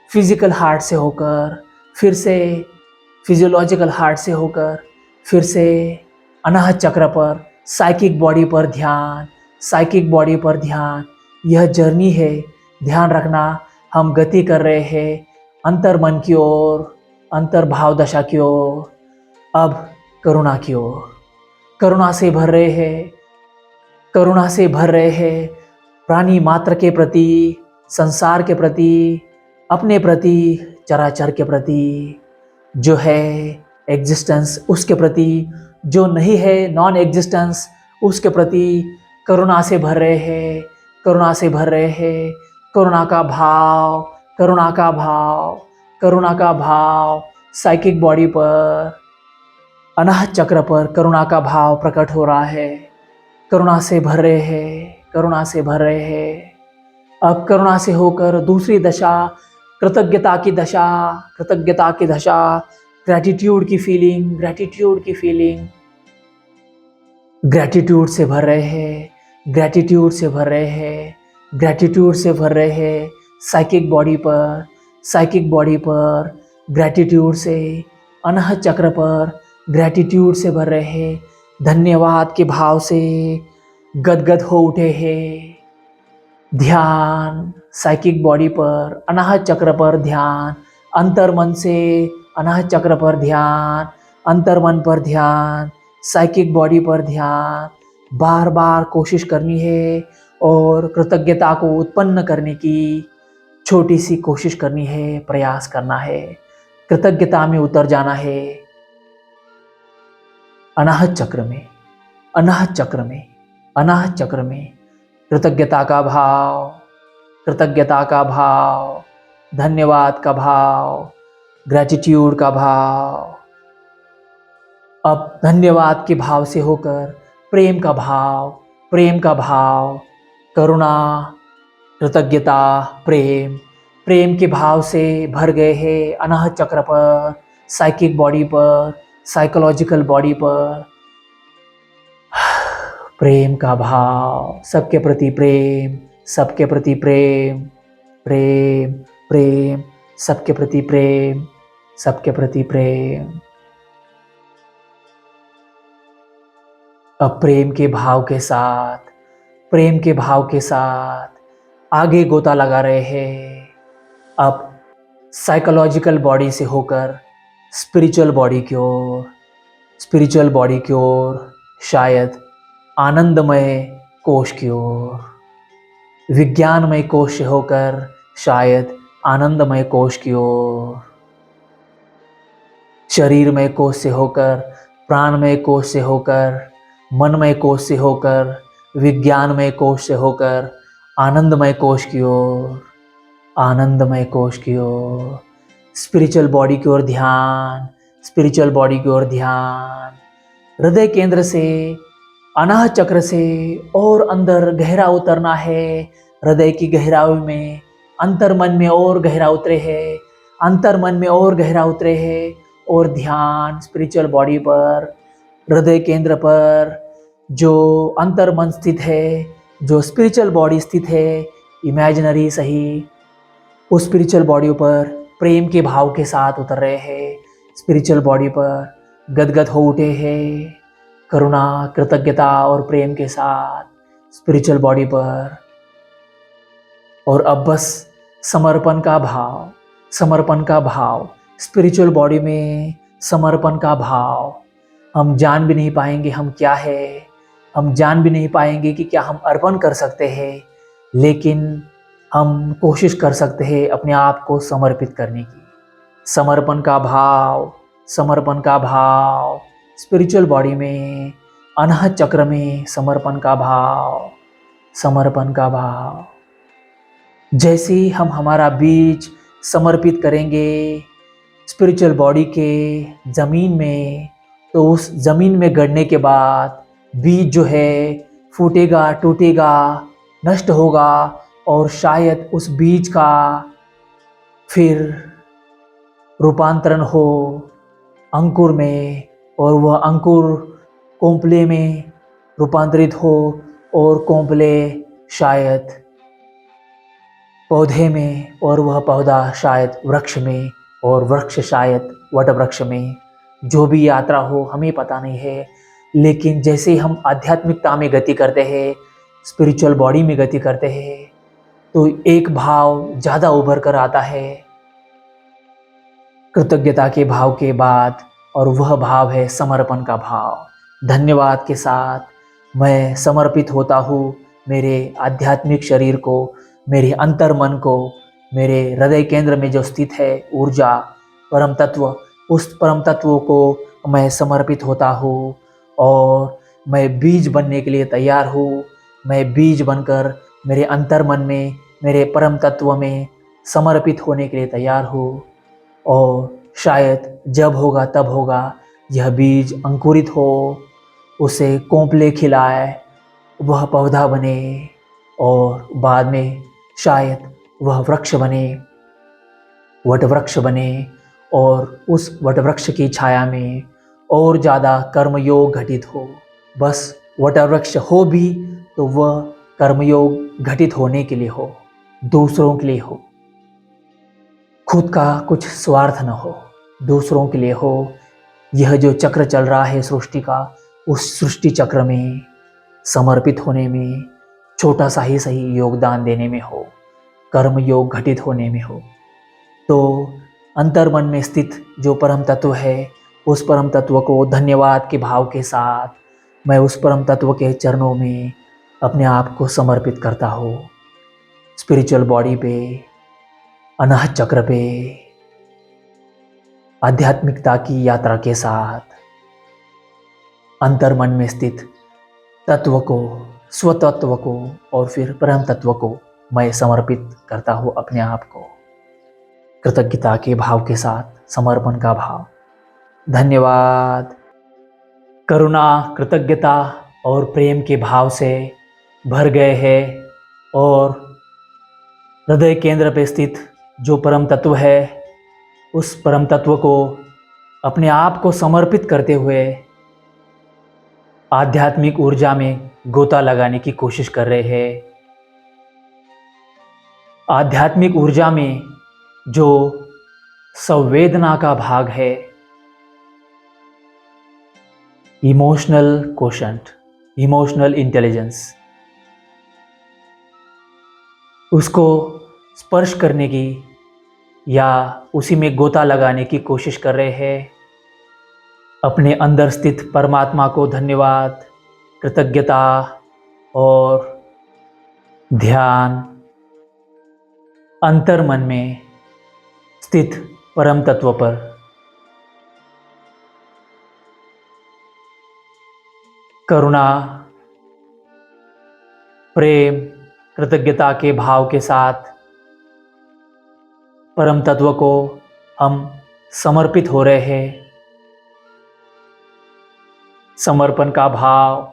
फिजिकल हार्ट से होकर, फिर से फिजियोलॉजिकल हार्ट से होकर, फिर से अनाहत चक्र पर, साइकिक बॉडी पर ध्यान, साइकिक बॉडी पर ध्यान। यह जर्नी है, ध्यान रखना, हम गति कर रहे हैं अंतर मन की ओर, अंतर भाव दशा की ओर, अब करुणा की ओर। करुणा से भर रहे हैं, करुणा से भर रहे हैं प्राणी मात्र के प्रति, संसार के प्रति, अपने प्रति, चराचर के प्रति, जो है एग्जिस्टेंस उसके प्रति, जो नहीं है नॉन एग्जिस्टेंस उसके प्रति करुणा से भर रहे हैं, करुणा से भर रहे हैं। करुणा का भाव, करुणा का भाव, करुणा का भाव साइकिक बॉडी पर, अनाहत चक्र पर करुणा का भाव प्रकट हो रहा है। करुणा से भर रहे हैं, करुणा से भर रहे हैं। अब करुणा से होकर दूसरी दशा, कृतज्ञता की दशा, कृतज्ञता की दशा, ग्रैटिट्यूड की फीलिंग, ग्रैटिट्यूड की फीलिंग, ग्रैटिट्यूड से भर रहे हैं, ग्रैटिट्यूड से भर रहे हैं, ग्रैटिट्यूड से भर रहे हैं साइकिक बॉडी पर, साइकिक बॉडी पर ग्रैटिट्यूड से, अनाहत चक्र पर ग्रैटिट्यूड से भर रहे हैं, धन्यवाद के भाव से गदगद हो उठे हैं। ध्यान साइकिक बॉडी पर, अनाहत चक्र पर ध्यान, अंतर मन से अनाहत चक्र पर ध्यान, अंतर मन पर ध्यान, साइकिक बॉडी पर ध्यान। बार बार कोशिश करनी है और कृतज्ञता को उत्पन्न करने की छोटी सी कोशिश करनी है, प्रयास करना है, कृतज्ञता में उतर जाना है। अनाहत चक्र में, अनाहत चक्र में, अनाहत चक्र में कृतज्ञता का भाव, कृतज्ञता का भाव, धन्यवाद का भाव, ग्रैटिट्यूड का भाव। अब धन्यवाद के भाव से होकर प्रेम का भाव, प्रेम का भाव, करुणा, कृतज्ञता, प्रेम, प्रेम के भाव से भर गए हैं अनाहत चक्र पर, साइकिक बॉडी पर, साइकोलॉजिकल बॉडी पर। प्रेम का भाव, सबके प्रति प्रेम, सबके प्रति प्रेम, प्रेम, प्रेम, सबके प्रति प्रेम, सबके प्रति प्रेम। अब प्रेम के भाव के साथ, प्रेम के भाव के साथ आगे गोता लगा रहे हैं। अब साइकोलॉजिकल बॉडी से होकर स्पिरिचुअल बॉडी की ओर, स्पिरिचुअल बॉडी की ओर, शायद आनंदमय कोश की ओर, विज्ञानमय कोश से होकर शायद आनंदमय कोश की ओर, शरीरमय कोश से होकर, प्राणमय कोश से होकर, मनमय कोश से होकर, विज्ञानमय कोश से होकर आनंदमय कोश की ओर, आनंदमय कोश की ओर, स्पिरिचुअल बॉडी की ओर ध्यान, स्पिरिचुअल बॉडी की ओर ध्यान। हृदय केंद्र से, अनाहत चक्र से और अंदर गहरा उतरना है। हृदय की गहराई में, अंतर मन में और गहरा उतरे है, अंतर मन में और गहरा उतरे है। और ध्यान स्पिरिचुअल बॉडी पर, हृदय केंद्र पर जो अंतर मन स्थित है, जो स्पिरिचुअल बॉडी स्थित है, इमेजिनरी सही, उस स्पिरिचुअल बॉडी पर प्रेम के भाव के साथ उतर रहे हैं। स्पिरिचुअल बॉडी पर गदगद हो उठे हैं, करुणा, कृतज्ञता और प्रेम के साथ स्पिरिचुअल बॉडी पर। और अब बस समर्पण का भाव, समर्पण का भाव, स्पिरिचुअल बॉडी में समर्पण का भाव। हम जान भी नहीं पाएंगे हम क्या है, हम जान भी नहीं पाएंगे कि क्या हम अर्पण कर सकते हैं, लेकिन हम कोशिश कर सकते हैं अपने आप को समर्पित करने की। समर्पण का भाव, समर्पण का भाव, स्पिरिचुअल बॉडी में, अनाहत चक्र में समर्पण का भाव, समर्पण का भाव। जैसे ही हम हमारा बीज समर्पित करेंगे स्पिरिचुअल बॉडी के ज़मीन में, तो उस ज़मीन में गड़ने के बाद बीज जो है फूटेगा, टूटेगा, नष्ट होगा और शायद उस बीज का फिर रूपांतरण हो अंकुर में, और वह अंकुर कोंपले में रूपांतरित हो और कोंपले शायद पौधे में, और वह पौधा शायद वृक्ष में, और वृक्ष शायद वट वृक्ष में। जो भी यात्रा हो हमें पता नहीं है, लेकिन जैसे हम आध्यात्मिकता में गति करते हैं, स्पिरिचुअल बॉडी में गति करते हैं, तो एक भाव ज़्यादा उभर कर आता है कृतज्ञता के भाव के बाद, और वह भाव है समर्पण का भाव। धन्यवाद के साथ मैं समर्पित होता हूँ मेरे आध्यात्मिक शरीर को, मेरे अंतर मन को, मेरे हृदय केंद्र में जो स्थित है ऊर्जा, परम तत्व, उस परम तत्व को मैं समर्पित होता हूँ। और मैं बीज बनने के लिए तैयार हूँ। मैं बीज बनकर मेरे अंतर मन में, मेरे परम तत्व में समर्पित होने के लिए तैयार हूँ। और शायद जब होगा तब होगा, यह बीज अंकुरित हो, उसे कोंपले खिलाए, वह पौधा बने, और बाद में शायद वह वृक्ष बने, वट वृक्ष बने, और उस वट वृक्ष की छाया में और ज़्यादा कर्मयोग घटित हो। बस वट वृक्ष हो भी तो वह कर्मयोग घटित होने के लिए हो, दूसरों के लिए हो, खुद का कुछ स्वार्थ न हो, दूसरों के लिए हो। यह जो चक्र चल रहा है सृष्टि का, उस सृष्टि चक्र में समर्पित होने में, छोटा सा ही सही योगदान देने में हो, कर्म योग घटित होने में हो। तो अंतर मन में स्थित जो परम तत्व है, उस परम तत्व को धन्यवाद के भाव के साथ मैं उस परम तत्व के चरणों में अपने आप को समर्पित करता हूँ। स्पिरिचुअल बॉडी पे, अनाहत चक्र पे, आध्यात्मिकता की यात्रा के साथ अंतर मन में स्थित तत्व को, स्वतत्व को और फिर परम तत्व को मैं समर्पित करता हूँ अपने आप को, कृतज्ञता के भाव के साथ, समर्पण का भाव। धन्यवाद। करुणा, कृतज्ञता और प्रेम के भाव से भर गए हैं, और हृदय केंद्र पे स्थित जो परम तत्व है, उस परम तत्व को अपने आप को समर्पित करते हुए आध्यात्मिक ऊर्जा में गोता लगाने की कोशिश कर रहे हैं। आध्यात्मिक ऊर्जा में जो संवेदना का भाग है, इमोशनल कोशंट, इमोशनल इंटेलिजेंस, उसको स्पर्श करने की या उसी में गोता लगाने की कोशिश कर रहे हैं। अपने अंदर स्थित परमात्मा को धन्यवाद, कृतज्ञता और ध्यान अंतर मन में स्थित परम तत्व पर। करुणा, प्रेम, कृतज्ञता के भाव के साथ परम तत्व को हम समर्पित हो रहे हैं। समर्पण का भाव,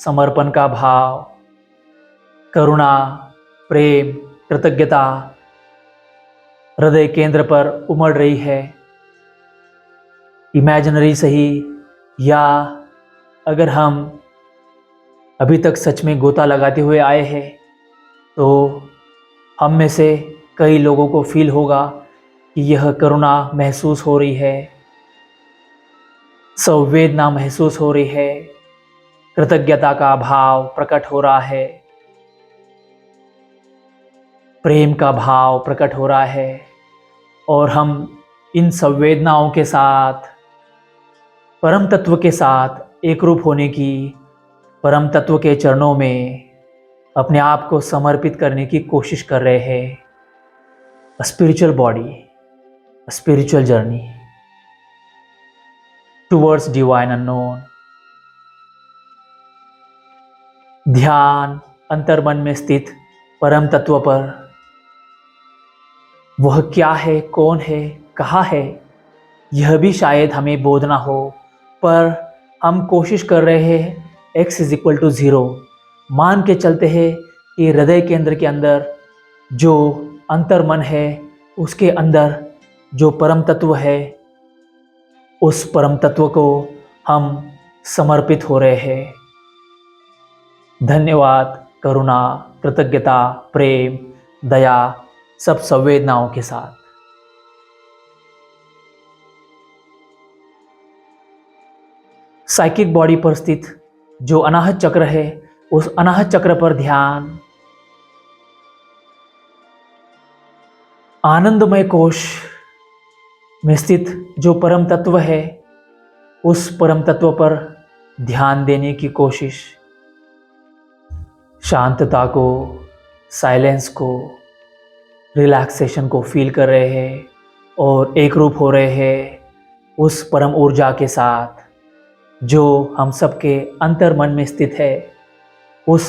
समर्पण का भाव, करुणा, प्रेम, कृतज्ञता हृदय केंद्र पर उमड़ रही है। इमेजिनरी सही, या अगर हम अभी तक सच में गोता लगाते हुए आए हैं तो हम में से कई लोगों को फील होगा कि यह करुणा महसूस हो रही है, संवेदना महसूस हो रही है, कृतज्ञता का भाव प्रकट हो रहा है, प्रेम का भाव प्रकट हो रहा है। और हम इन संवेदनाओं के साथ परम तत्व के साथ एक रूप होने की, परम तत्व के चरणों में अपने आप को समर्पित करने की कोशिश कर रहे हैं। A spiritual body, a spiritual journey towards divine unknown. ध्यान अंतर्मन में स्थित परम तत्व पर। वह क्या है, कौन है, कहाँ है, यह भी शायद हमें बोध ना हो, पर हम कोशिश कर रहे हैं x = 0 मान के चलते हैं कि हृदय केंद्र के अंदर जो अंतर्मन है, उसके अंदर जो परम तत्व है, उस परम तत्व को हम समर्पित हो रहे हैं। धन्यवाद, करुणा, कृतज्ञता, प्रेम, दया, सब संवेदनाओं के साथ। साइकिक बॉडी पर स्थित जो अनाहत चक्र है, उस अनाहत चक्र पर ध्यान। आनंदमय कोश में स्थित जो परम तत्व है, उस परम तत्व पर ध्यान देने की कोशिश। शांतता को, साइलेंस को, रिलैक्सेशन को फील कर रहे हैं और एक रूप हो रहे हैं उस परम ऊर्जा के साथ जो हम सबके अंतर मन में स्थित है। उस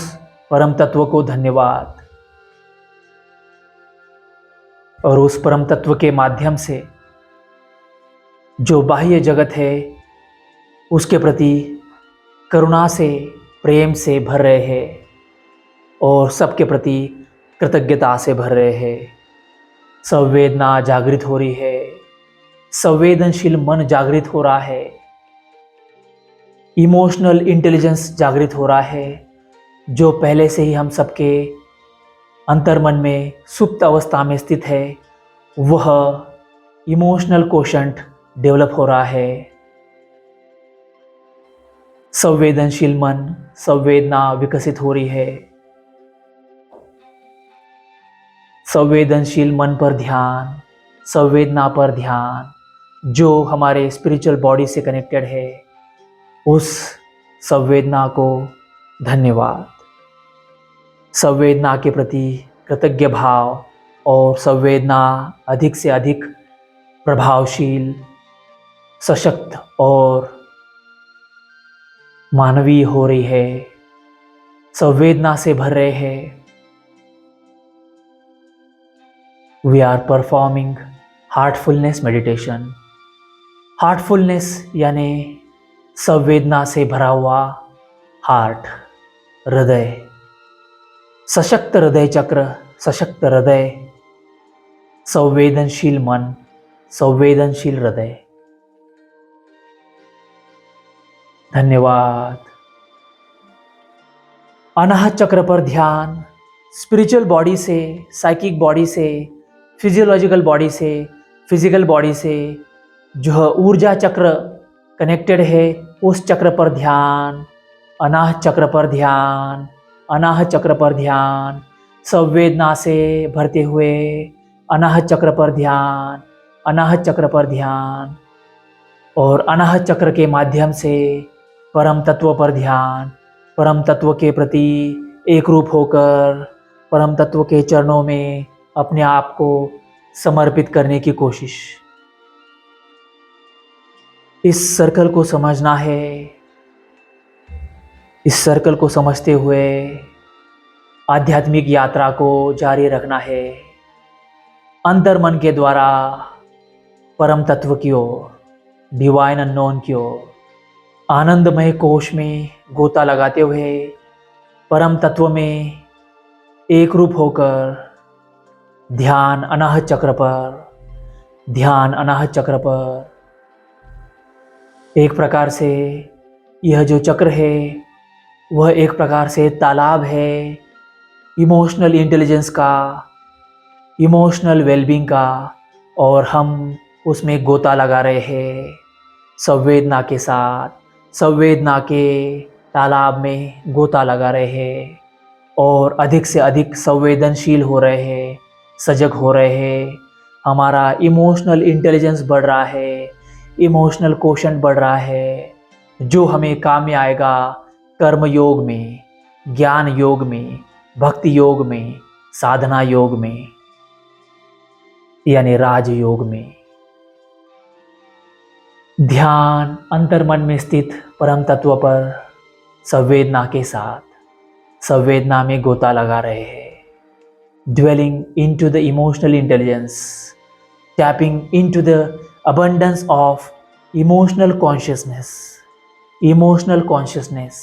परम तत्व को धन्यवाद। और उस परम तत्व के माध्यम से जो बाह्य जगत है, उसके प्रति करुणा से, प्रेम से भर रहे हैं और सबके प्रति कृतज्ञता से भर रहे हैं। संवेदना जागृत हो रही है, संवेदनशील मन जागृत हो रहा है, इमोशनल इंटेलिजेंस जागृत हो रहा है, जो पहले से ही हम सबके अंतर्मन में सुप्त अवस्था में स्थित है। वह इमोशनल कोशंट डेवलप हो रहा है। संवेदनशील मन, संवेदना विकसित हो रही है। संवेदनशील मन पर ध्यान, संवेदना पर ध्यान, जो हमारे स्पिरिचुअल बॉडी से कनेक्टेड है, उस संवेदना को धन्यवाद। संवेदना के प्रति कृतज्ञ भाव और संवेदना अधिक से अधिक प्रभावशील, सशक्त और मानवीय हो रही है। संवेदना से भर रहे हैं। We are performing heartfulness meditation. Heartfulness यानी संवेदना से भरा हुआ हार्ट, हृदय, सशक्त हृदय चक्र, सशक्त हृदय, संवेदनशील मन, संवेदनशील हृदय। धन्यवाद। अनाहत चक्र पर ध्यान, स्पिरिचुअल बॉडी से, साइकिक बॉडी से, फिजियोलॉजिकल बॉडी से, फिजिकल बॉडी से जो ऊर्जा चक्र कनेक्टेड है उस चक्र पर ध्यान, अनाहत चक्र पर ध्यान, अनाहत चक्र पर ध्यान, संवेदना से भरते हुए अनाहत चक्र पर ध्यान, अनाहत चक्र पर ध्यान और अनाहत चक्र के माध्यम से परम तत्व पर ध्यान, परम तत्व के प्रति एक रूप होकर परम तत्व के चरणों में अपने आप को समर्पित करने की कोशिश। इस सर्कल को समझना है। इस सर्कल को समझते हुए आध्यात्मिक यात्रा को जारी रखना है, अंतर मन के द्वारा परम तत्व की ओर, डिवाइन अननोन की ओर, आनंदमय कोश में गोता लगाते हुए परम तत्व में एक रूप होकर ध्यान अनाहत चक्र पर, ध्यान अनाहत चक्र पर। एक प्रकार से यह जो चक्र है वह एक प्रकार से तालाब है इमोशनल इंटेलिजेंस का, इमोशनल वेलबींग का, और हम उसमें गोता लगा रहे हैं संवेदना के साथ, संवेदना के तालाब में गोता लगा रहे हैं और अधिक से अधिक संवेदनशील हो रहे हैं, सजग हो रहे हैं। हमारा इमोशनल इंटेलिजेंस बढ़ रहा है, इमोशनल कोशंट बढ़ रहा है, जो हमें काम में आएगा कर्म योग में, ज्ञान योग में, भक्ति योग में, साधना योग में, यानी राज योग में। ध्यान अंतर्मन में स्थित परम तत्व पर संवेदना के साथ, संवेदना में गोता लगा रहे हैं, dwelling into the emotional intelligence, tapping into the abundance of emotional consciousness. Emotional consciousness.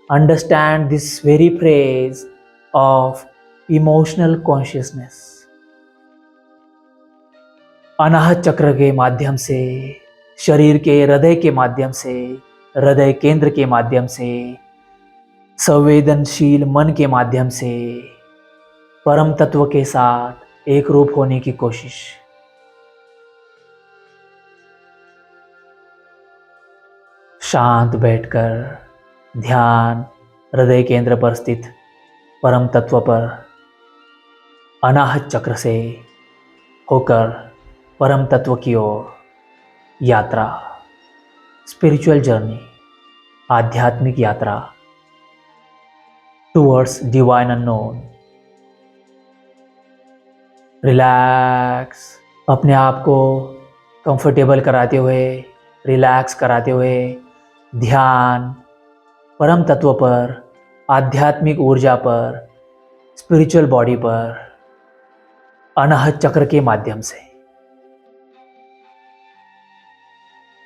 Understand this very phrase of emotional consciousness. अनाहत चक्र के माध्यम से, शरीर के हृदय के माध्यम से, हृदय केंद्र के माध्यम से, संवेदनशील मन के माध्यम से परम तत्व के साथ एक रूप होने की कोशिश। शांत बैठकर ध्यान हृदय केंद्र पर स्थित परम तत्व पर अनाहत चक्र से होकर परम तत्व की ओर यात्रा, स्पिरिचुअल जर्नी, आध्यात्मिक यात्रा टुवर्ड्स डिवाइन अननोन। रिलैक्स, अपने आप को कंफर्टेबल कराते हुए, रिलैक्स कराते हुए ध्यान परम तत्व पर, आध्यात्मिक ऊर्जा पर, स्पिरिचुअल बॉडी पर अनाहत चक्र के माध्यम से।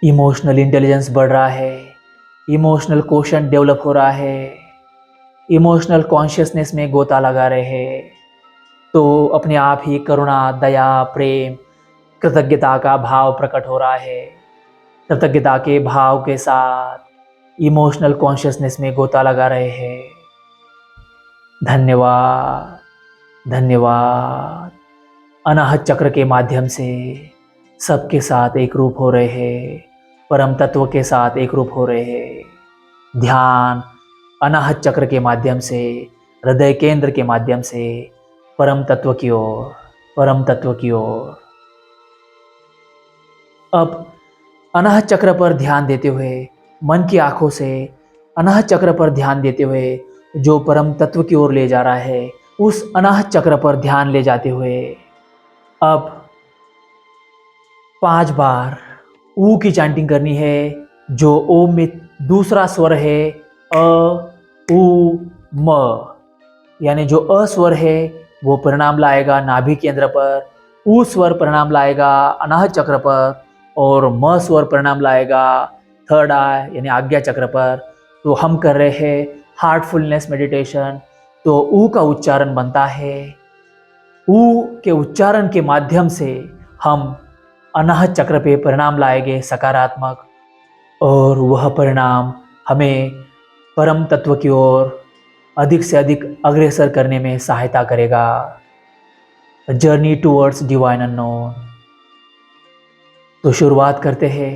इमोशनल इंटेलिजेंस बढ़ रहा है, इमोशनल कोशंट डेवलप हो रहा है, इमोशनल कॉन्शियसनेस में गोता लगा रहे हैं, तो अपने आप ही करुणा, दया, प्रेम, कृतज्ञता का भाव प्रकट हो रहा है। कृतज्ञता के भाव के साथ इमोशनल कॉन्शियसनेस में गोता लगा रहे हैं। धन्यवाद, धन्यवाद। अनाहत चक्र के माध्यम से सबके साथ एक रूप हो रहे हैं, परम तत्व के साथ एक रूप हो रहे हैं। ध्यान अनाहत चक्र के माध्यम से, हृदय केंद्र के माध्यम से परम तत्व की ओर, परम तत्व की ओर। अब अनाहत चक्र पर ध्यान देते हुए, मन की आंखों से अनाहत चक्र पर ध्यान देते हुए जो परम तत्व की ओर ले जा रहा है, उस अनाहत चक्र पर ध्यान ले जाते हुए अब 5 बार ऊ की चैंटिंग करनी है, जो ओम में दूसरा स्वर है अ, उ, म, यानी जो अ स्वर है वो परिणाम लाएगा नाभि केंद्र पर, उ स्वर परिणाम लाएगा अनाहत चक्र पर और म स्वर परिणाम लाएगा थर्ड आई यानी आज्ञा चक्र पर। तो हम कर रहे हैं हार्टफुलनेस मेडिटेशन। तो ऊ का उच्चारण बनता है, ऊ के उच्चारण के माध्यम से हम अनाहत चक्र पे परिणाम लाएंगे सकारात्मक, और वह परिणाम हमें परम तत्व की ओर अधिक से अधिक अग्रसर करने में सहायता करेगा। Journey towards divine unknown. तो शुरुआत करते हैं।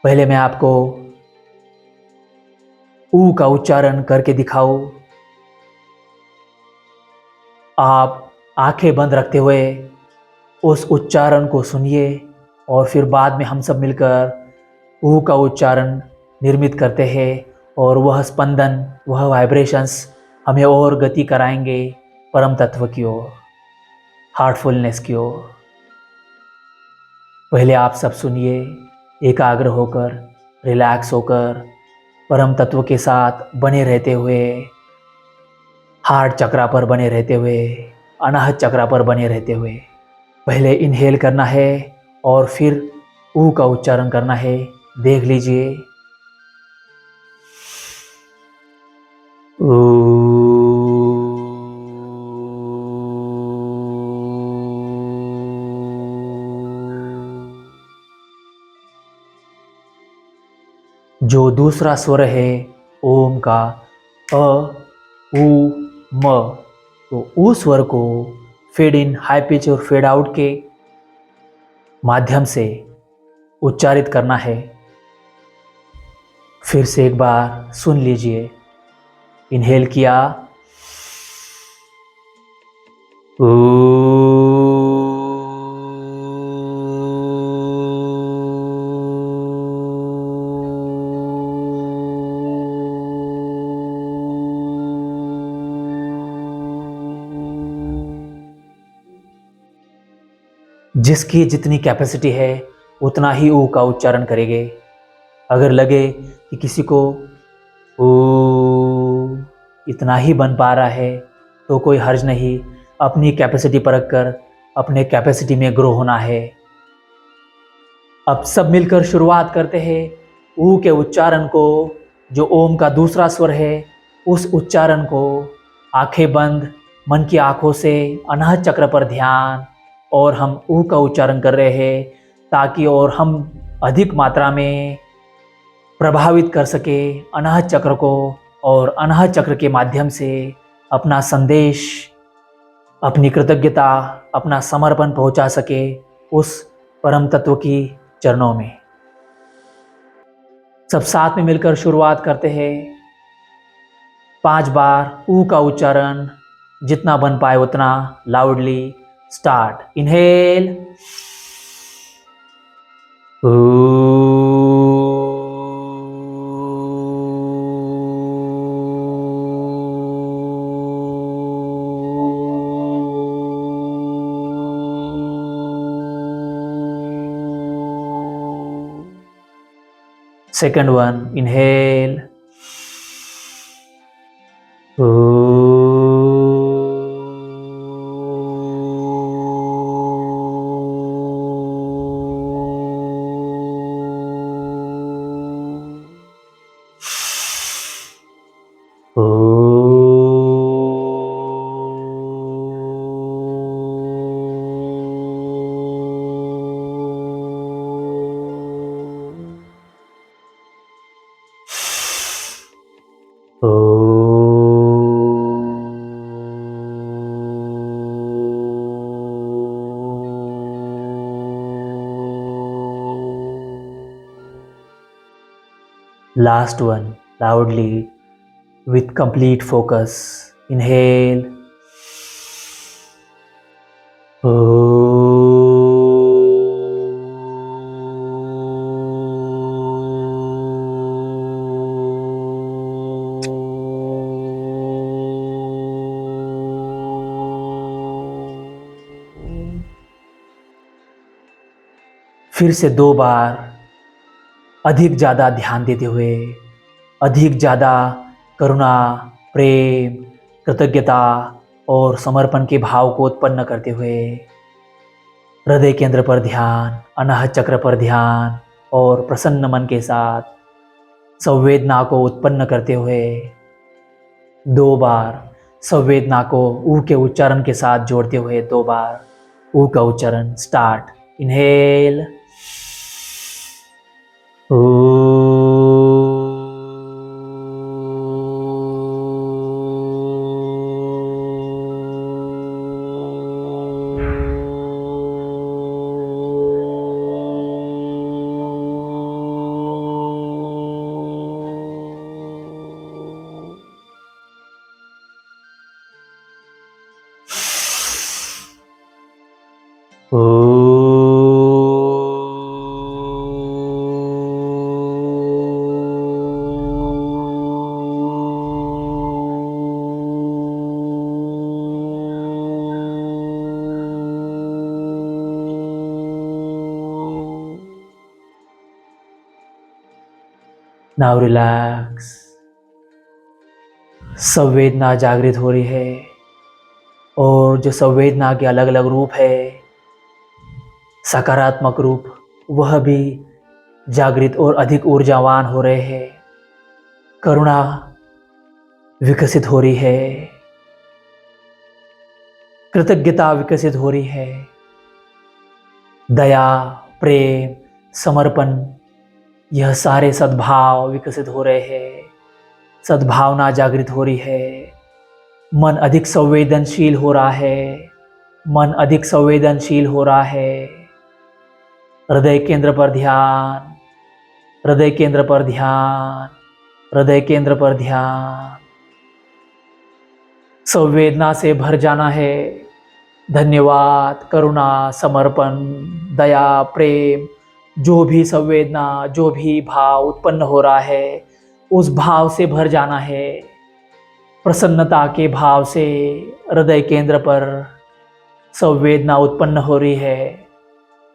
पहले मैं आपको ऊ का उच्चारण करके दिखाऊं। आप आंखें बंद रखते हुए उस उच्चारण को सुनिए और फिर बाद में हम सब मिलकर ऊ का उच्चारण निर्मित करते हैं और वह स्पंदन, वह वाइब्रेशंस हमें और गति कराएंगे परम तत्व की ओर, हार्टफुलनेस की ओर। पहले आप सब सुनिए, एकाग्र होकर, रिलैक्स होकर, परम तत्व के साथ बने रहते हुए, हार्ट चक्रा पर बने रहते हुए, अनाहत चक्रा पर बने रहते हुए। पहले इनहेल करना है और फिर ऊ का उच्चारण करना है। देख लीजिए। जो दूसरा स्वर है ओम का, अ उ म, तो उ स्वर को फेड इन, हाई पिच और फेड आउट के माध्यम से उच्चारित करना है। फिर से एक बार सुन लीजिए। इनहेल किया, जिसकी जितनी कैपेसिटी है उतना ही ऊ का उच्चारण करेंगे। अगर लगे कि किसी को ऊ इतना ही बन पा रहा है तो कोई हर्ज नहीं। अपनी कैपेसिटी परख कर अपने कैपेसिटी में ग्रो होना है। अब सब मिलकर शुरुआत करते हैं। ऊ के उच्चारण को, जो ओम का दूसरा स्वर है, उस उच्चारण को आंखें बंद, मन की आंखों से अनाहत चक्र पर ध्यान, और हम ऊ का उच्चारण कर रहे हैं ताकि और हम अधिक मात्रा में प्रभावित कर सके अनाहत चक्र को और अनाहत चक्र के माध्यम से अपना संदेश, अपनी कृतज्ञता, अपना समर्पण पहुंचा सके उस परम तत्व की चरणों में। सब साथ में मिलकर शुरुआत करते हैं। 5 बार ऊ का उच्चारण, जितना बन पाए उतना loudly. Start. Inhale, second one. Inhale, last one, loudly, with complete focus. Inhale, फिर से 2 बार अधिक ज़्यादा ध्यान देते हुए, अधिक ज़्यादा करुणा, प्रेम, कृतज्ञता और समर्पण के भाव को उत्पन्न करते हुए हृदय केंद्र पर ध्यान, अनाहत चक्र पर ध्यान और प्रसन्न मन के साथ संवेदना को उत्पन्न करते हुए 2 बार संवेदना को ऊ के उच्चारण के साथ जोड़ते हुए 2 बार ऊ का उच्चारण। स्टार्ट। Inhale, now relax. संवेदना जागृत हो रही है और जो संवेदना के अलग अलग रूप है, सकारात्मक रूप, वह भी जागृत और अधिक ऊर्जावान हो रहे हैं। करुणा विकसित हो रही है, कृतज्ञता विकसित हो रही है, दया, प्रेम, समर्पण, यह सारे सद्भाव विकसित हो रहे हैं। सद्भावना जागृत हो रही है। मन अधिक संवेदनशील हो रहा है। मन अधिक संवेदनशील हो रहा है। हृदय केंद्र पर ध्यान, हृदय केंद्र पर ध्यान, हृदय केंद्र पर ध्यान। संवेदना से भर जाना है। धन्यवाद, करुणा, समर्पण, दया, प्रेम, जो भी संवेदना, जो भी भाव उत्पन्न हो रहा है, उस भाव से भर जाना है। प्रसन्नता के भाव से हृदय केंद्र पर संवेदना उत्पन्न हो रही है।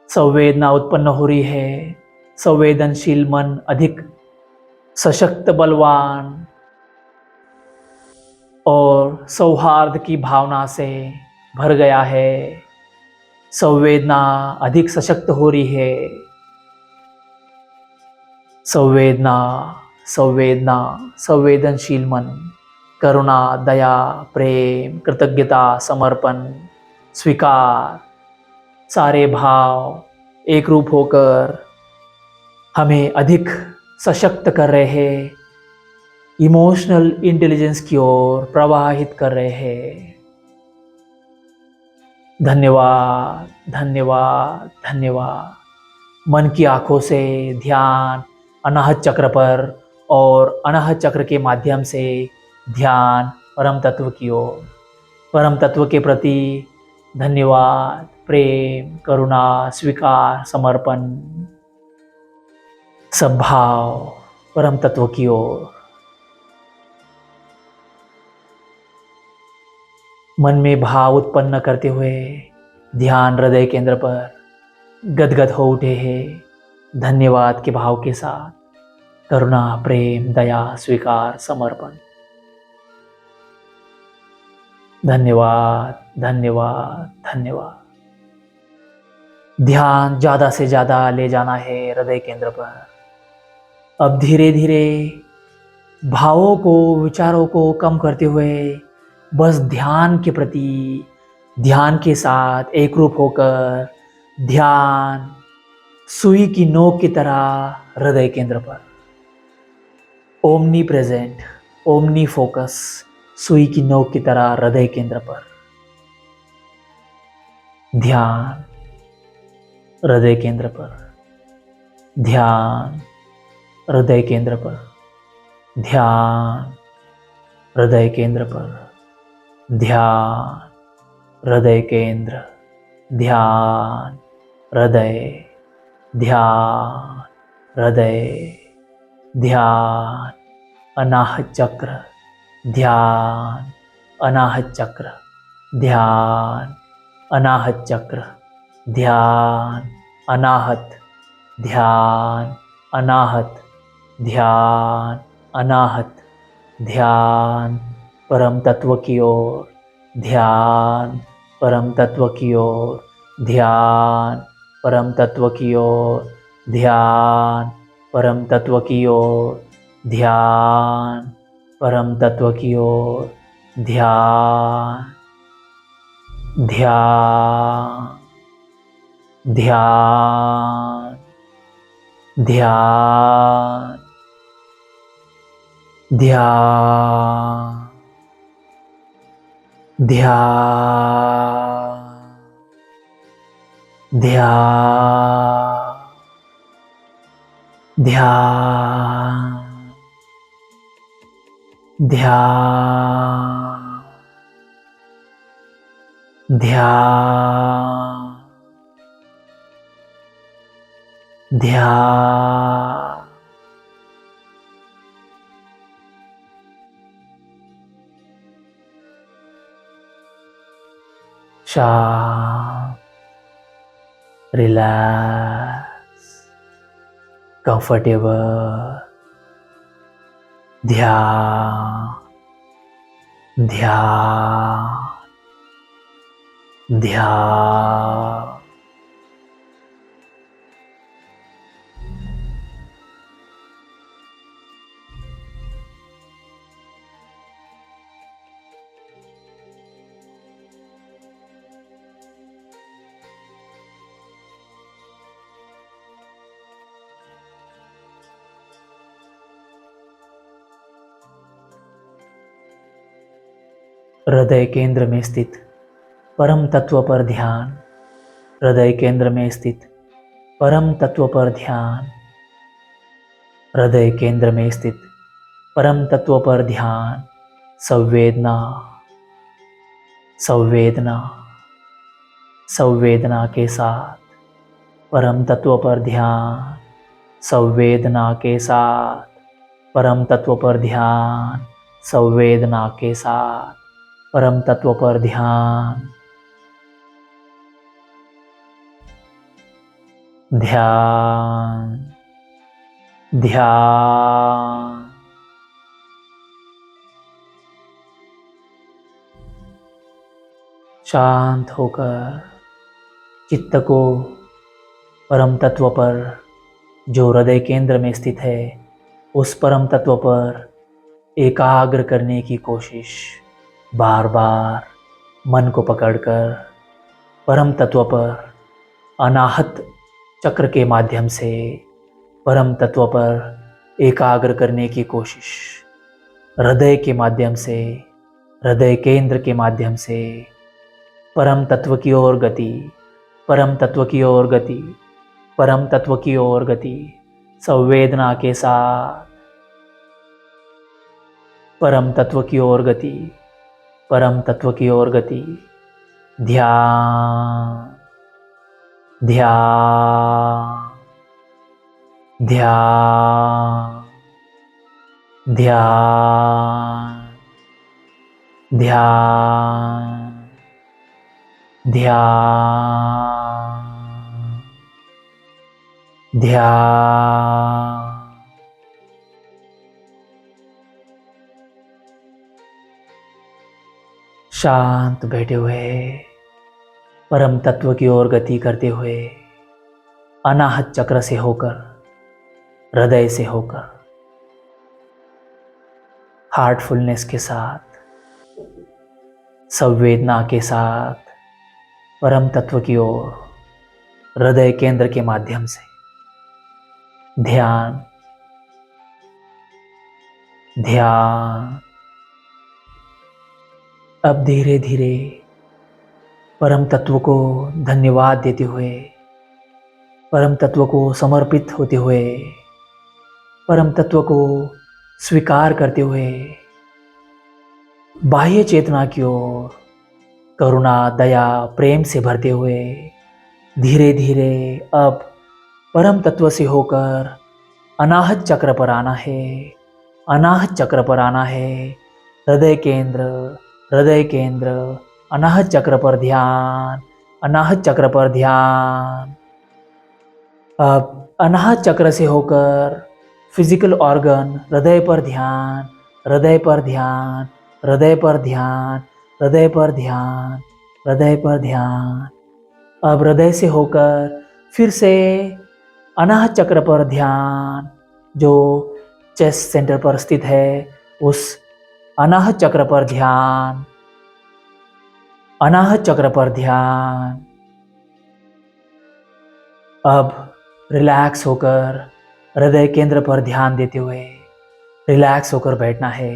संवेदना उत्पन्न हो रही है। संवेदनशील मन अधिक सशक्त, बलवान और सौहार्द की भावना से भर गया है। संवेदना अधिक सशक्त हो रही है। संवेदना, संवेदना, संवेदनशील मन, करुणा, दया, प्रेम, कृतज्ञता, समर्पण, स्वीकार, सारे भाव एक रूप होकर हमें अधिक सशक्त कर रहे हैं, इमोशनल इंटेलिजेंस की ओर प्रवाहित कर रहे हैं। धन्यवाद, धन्यवाद, धन्यवाद। मन की आंखों से ध्यान अनाहत चक्र पर और अनाहत चक्र के माध्यम से ध्यान परम तत्व की ओर। परम तत्व के प्रति धन्यवाद, प्रेम, करुणा, स्वीकार, समर्पण, सद्भाव परम तत्व की ओर। मन में भाव उत्पन्न करते हुए ध्यान हृदय केंद्र पर गदगद हो उठे हैं। धन्यवाद के भाव के साथ करुणा, प्रेम, दया, स्वीकार, समर्पण। धन्यवाद, धन्यवाद, धन्यवाद। ध्यान ज़्यादा से ज़्यादा ले जाना है हृदय केंद्र पर। अब धीरे धीरे भावों को, विचारों को कम करते हुए बस ध्यान के प्रति, ध्यान के साथ एक रूप होकर ध्यान सुई की नोक की तरह हृदय केंद्र पर। ओमनी प्रेजेंट, ओमनी फोकस, सुई की नोक की तरह हृदय केंद्र पर ध्यान। हृदय केंद्र पर ध्यान, हृदय केंद्र पर ध्यान, हृदय केंद्र पर ध्यान, हृदय केंद्र, ध्यान, हृदय, ध्यान, हृदय, ध्यान, अनाहत चक्र, ध्यान, अनाहत चक्र, ध्यान, अनाहत चक्र, ध्यान, अनाहत, ध्यान, अनाहत, ध्यान, अनाहत, ध्यान, परम तत्व की ओर, ध्यान, परम तत्व की ओर, ध्यान, परम तत्व की ओर, ध्यान, परम तत्व की ओर, ध्यान, परम तत्व की ओर, ध्यान, ध्यान, ध्यान, ध्यान, ध्यान, ध्यान, ध्यान, ध्यान, ध्यान, ध्यान, ध्यान, शांत, रिलैक्स, कंफर्टेबल, ध्यान, ध्यान, ध्यान। हृदय केंद्र में स्थित परम तत्व पर ध्यान, हृदय केंद्र में स्थित परम तत्व पर ध्यान, हृदय केंद्र में स्थित परम तत्व पर ध्यान। संवेदना, संवेदना, संवेदना के साथ परम तत्व पर ध्यान, संवेदना के साथ परम तत्व पर ध्यान, संवेदना के साथ परम तत्व पर ध्यान। ध्यान, ध्यान। शांत होकर चित्त को परम तत्व पर, जो हृदय केंद्र में स्थित है, उस परम तत्व पर एकाग्र करने की कोशिश। बार बार मन को पकड़कर परम तत्व पर अनाहत चक्र के माध्यम से परम तत्व पर एकाग्र करने की कोशिश। हृदय के माध्यम से, हृदय केंद्र के माध्यम से परम तत्व की ओर गति, परम तत्व की ओर गति, परम तत्व की ओर गति। संवेदना के साथ परम तत्व की ओर गति, परम तत्व की ओर गति। ध्यान, ध्यान, ध्यान, ध्यान, ध्यान, ध्यान, ध्यान। शांत बैठे हुए परम तत्व की ओर गति करते हुए अनाहत चक्र से होकर, हृदय से होकर, हार्टफुलनेस के साथ, संवेदना के साथ परम तत्व की ओर हृदय केंद्र के माध्यम से ध्यान, ध्यान। अब धीरे धीरे परम तत्व को धन्यवाद देते हुए, परम तत्व को समर्पित होते हुए, परम तत्व को स्वीकार करते हुए बाह्य चेतना की ओर करुणा, दया, प्रेम से भरते हुए धीरे धीरे अब परम तत्व से होकर अनाहत चक्र पर आना है, अनाहत चक्र पर आना है। हृदय केंद्र, हृदय केंद्र, अनाहत चक्र पर ध्यान, अनाहत चक्र पर ध्यान। अब अनाहत चक्र से होकर फिजिकल ऑर्गन, हृदय पर ध्यान, हृदय पर ध्यान, हृदय पर ध्यान, हृदय पर ध्यान, हृदय पर ध्यान। अब हृदय से होकर फिर से अनाहत चक्र पर ध्यान, जो चेस्ट सेंटर पर स्थित है, उस अनाहत चक्र पर ध्यान, अनाहत चक्र पर ध्यान। अब रिलैक्स होकर हृदय केंद्र पर ध्यान देते हुए रिलैक्स होकर बैठना है।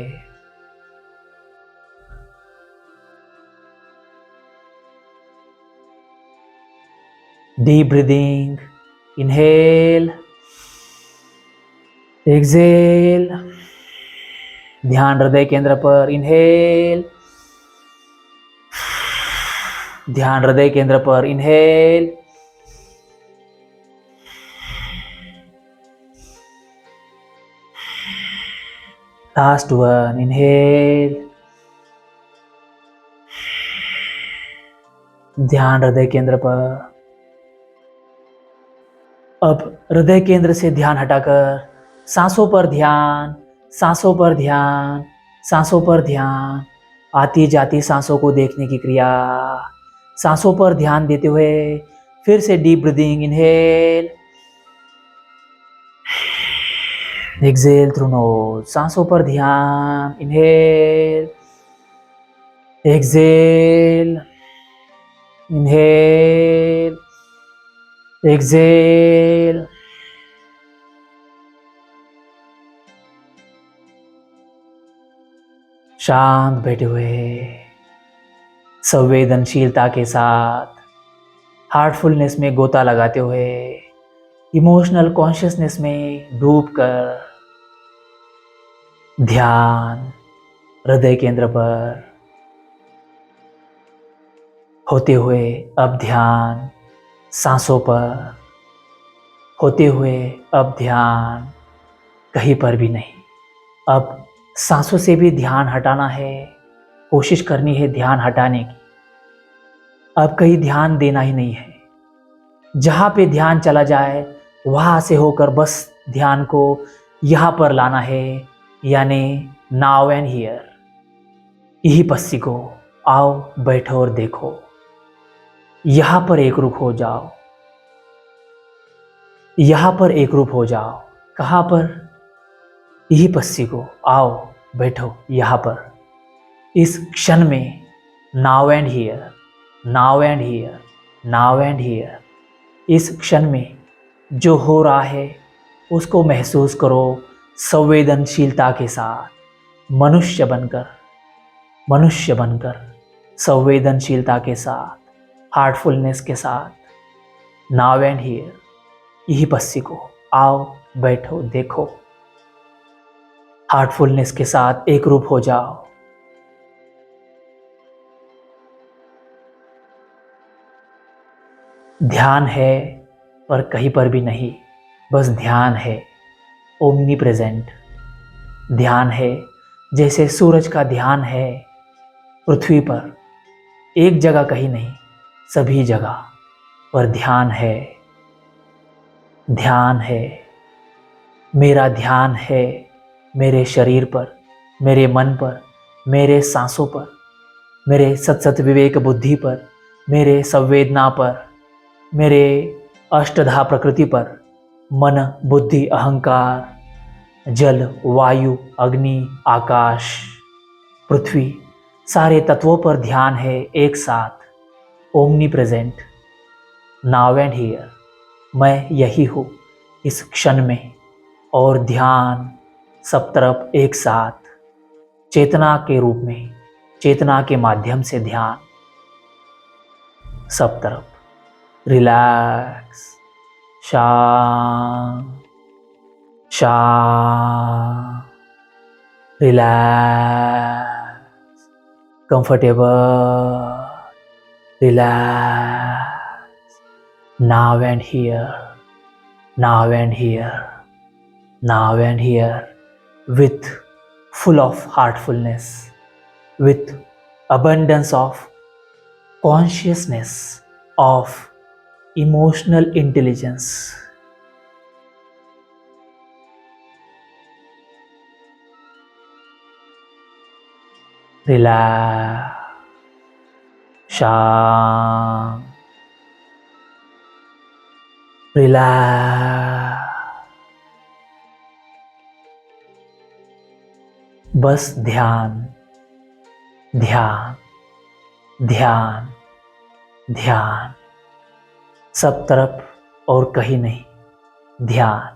Deep breathing, inhale, exhale. ध्यान हृदय केंद्र पर, इनहेल, ध्यान हृदय केंद्र पर, इनहेल, लास्ट वन, इनहेल। ध्यान हृदय केंद्र पर। अब हृदय केंद्र से ध्यान हटाकर सांसों पर ध्यान, सांसों पर ध्यान, सांसों पर ध्यान। आती जाती सांसों को देखने की क्रिया। सांसों पर ध्यान देते हुए फिर से deep breathing, inhale, exhale through nose. सांसों पर ध्यान, इनहेल, एक्सेल, इनहेल, एक्सेल। शांत बैठे हुए संवेदनशीलता के साथ हार्टफुलनेस में गोता लगाते हुए इमोशनल कॉन्शियसनेस में डूबकर ध्यान हृदय केंद्र पर होते हुए अब ध्यान सांसों पर होते हुए अब ध्यान कहीं पर भी नहीं। अब सांसों से भी ध्यान हटाना है, कोशिश करनी है ध्यान हटाने की। अब कहीं ध्यान देना ही नहीं है। जहां पे ध्यान चला जाए वहां से होकर बस ध्यान को यहां पर लाना है, यानी नाउ एंड हियर, यही पस्सी को। आओ बैठो और देखो, यहां पर एक रूप हो जाओ, यहां पर एक रूप हो जाओ। कहां पर? यही पस्सी को। आओ बैठो यहां पर, इस क्षण में। Now and here, now and here, now and here. इस क्षण में जो हो रहा है उसको महसूस करो संवेदनशीलता के साथ, मनुष्य बनकर, मनुष्य बनकर, संवेदनशीलता के साथ, हार्टफुलनेस के साथ। नाउ एंड हियर, यही पस्सी को। आओ बैठो देखो, हार्टफुलनेस के साथ एक रूप हो जाओ। ध्यान है पर कहीं पर भी नहीं, बस ध्यान है, ओमनी प्रेजेंट। ध्यान है जैसे सूरज का ध्यान है पृथ्वी पर, एक जगह कहीं नहीं, सभी जगह पर ध्यान है। ध्यान है, मेरा ध्यान है मेरे शरीर पर, मेरे मन पर, मेरे सांसों पर, मेरे सत विवेक बुद्धि पर, मेरे संवेदना पर, मेरे अष्टधा प्रकृति पर। मन, बुद्धि, अहंकार, जल, वायु, अग्नि, आकाश, पृथ्वी, सारे तत्वों पर ध्यान है एक साथ, omni present. Now and here, मैं यही हूँ इस क्षण में। और ध्यान सब तरफ एक साथ, चेतना के रूप में, चेतना के माध्यम से ध्यान सब तरफ। रिलैक्स, शांत, शांत, relax, comfortable, relax. Now and here, now and here, now and here, with full of heartfulness, with abundance of consciousness, of emotional intelligence. Relax, शांत, रिलैक्स। बस ध्यान, ध्यान, ध्यान, ध्यान, सब तरफ और कहीं नहीं। ध्यान,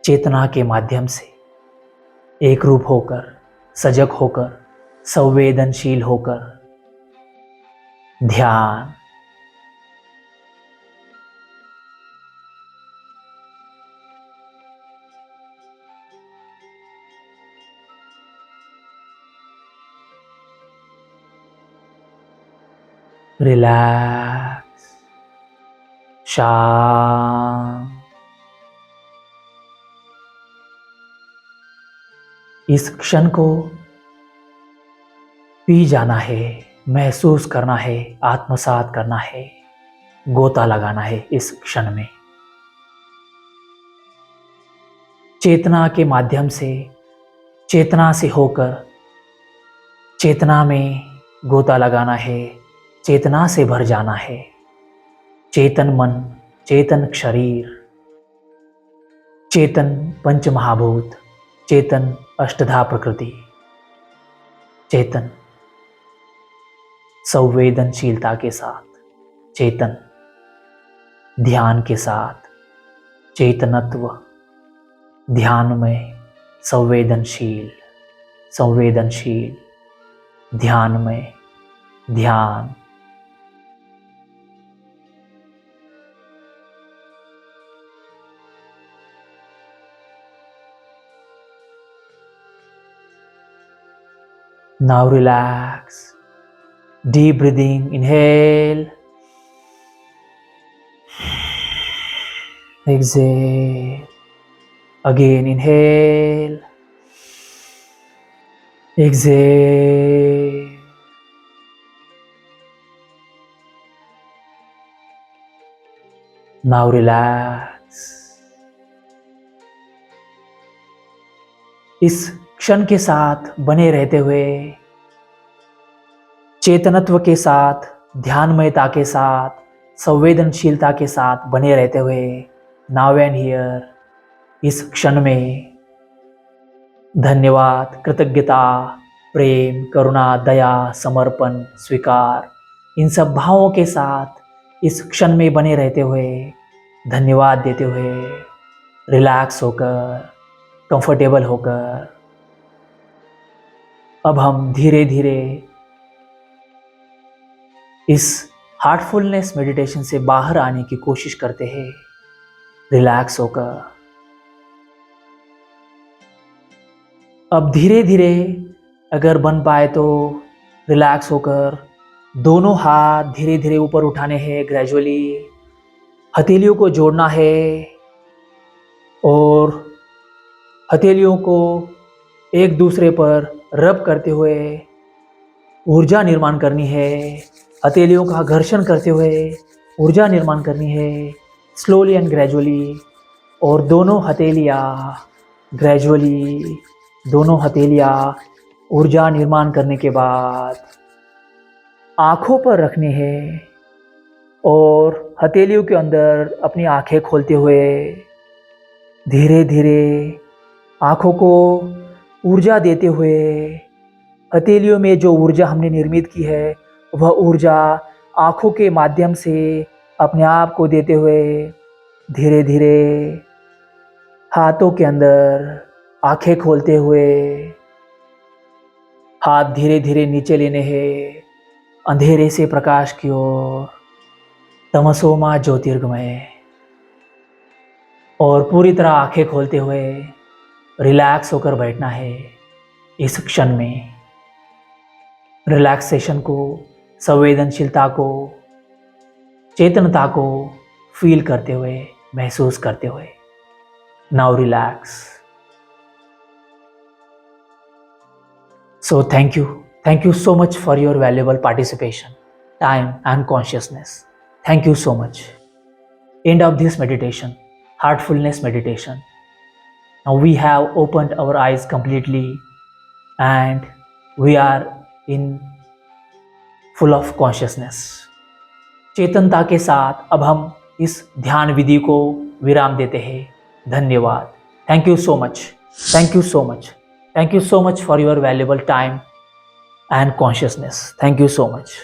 चेतना के माध्यम से एक रूप होकर, सजग होकर, संवेदनशील होकर ध्यान। रिलैक्स, शांत, इस क्षण को पी जाना है, महसूस करना है, आत्मसात करना है, गोता लगाना है इस क्षण में। चेतना के माध्यम से, चेतना से होकर चेतना में गोता लगाना है, चेतना से भर जाना है। चेतन मन, चेतन शरीर, चेतन पंच महाभूत, चेतन अष्टधा प्रकृति, चेतन संवेदनशीलता के साथ, चेतन ध्यान के साथ, चेतनत्व ध्यान में संवेदनशील, संवेदनशील ध्यान में ध्यान। Now relax. Deep breathing, inhale, exhale, again inhale, exhale, now relax. इस क्षण के साथ बने रहते हुए, चेतनत्व के साथ, ध्यानमयता के साथ, संवेदनशीलता के साथ बने रहते हुए, नाउ एंड हियर, इस क्षण में धन्यवाद, कृतज्ञता, प्रेम, करुणा, दया, समर्पण, स्वीकार, इन सब भावों के साथ इस क्षण में बने रहते हुए, धन्यवाद देते हुए, रिलैक्स होकर, कंफर्टेबल होकर, अब हम धीरे धीरे इस हार्टफुलनेस मेडिटेशन से बाहर आने की कोशिश करते हैं, रिलैक्स होकर। अब धीरे धीरे अगर बन पाए तो रिलैक्स होकर दोनों हाथ धीरे धीरे ऊपर उठाने हैं, ग्रेजुअली हथेलियों को जोड़ना है और हथेलियों को एक दूसरे पर रब करते हुए ऊर्जा निर्माण करनी है। हथेलियों का घर्षण करते हुए ऊर्जा निर्माण करनी है, स्लोली एंड ग्रेजुअली। और दोनों हथेलियाँ ग्रेजुअली, दोनों हथेलियाँ ऊर्जा निर्माण करने के बाद आँखों पर रखने हैं और हथेलियों के अंदर अपनी आँखें खोलते हुए धीरे धीरे आँखों को ऊर्जा देते हुए, हथेलियों में जो ऊर्जा हमने निर्मित की है वह ऊर्जा आँखों के माध्यम से अपने आप को देते हुए धीरे धीरे हाथों के अंदर आँखें खोलते हुए हाथ धीरे धीरे नीचे लेने हैं, अंधेरे से प्रकाश की ओर, तमसो मा ज्योतिर्गमय। और पूरी तरह आँखें खोलते हुए रिलैक्स होकर बैठना है इस क्षण में। रिलैक्सेशन को, संवेदनशीलता को, चेतनता को फील करते हुए, महसूस करते हुए। Now relax. So thank you so much for your valuable participation, time and consciousness. Thank you so much. End of this meditation, heartfulness meditation. Now we have opened our eyes completely and we are in full of consciousness. चेतनता के साथ अब हम इस ध्यान विधि को विराम देते हैं। धन्यवाद। Thank you so much. Thank you so much. Thank you so much for your valuable time and consciousness. Thank you so much.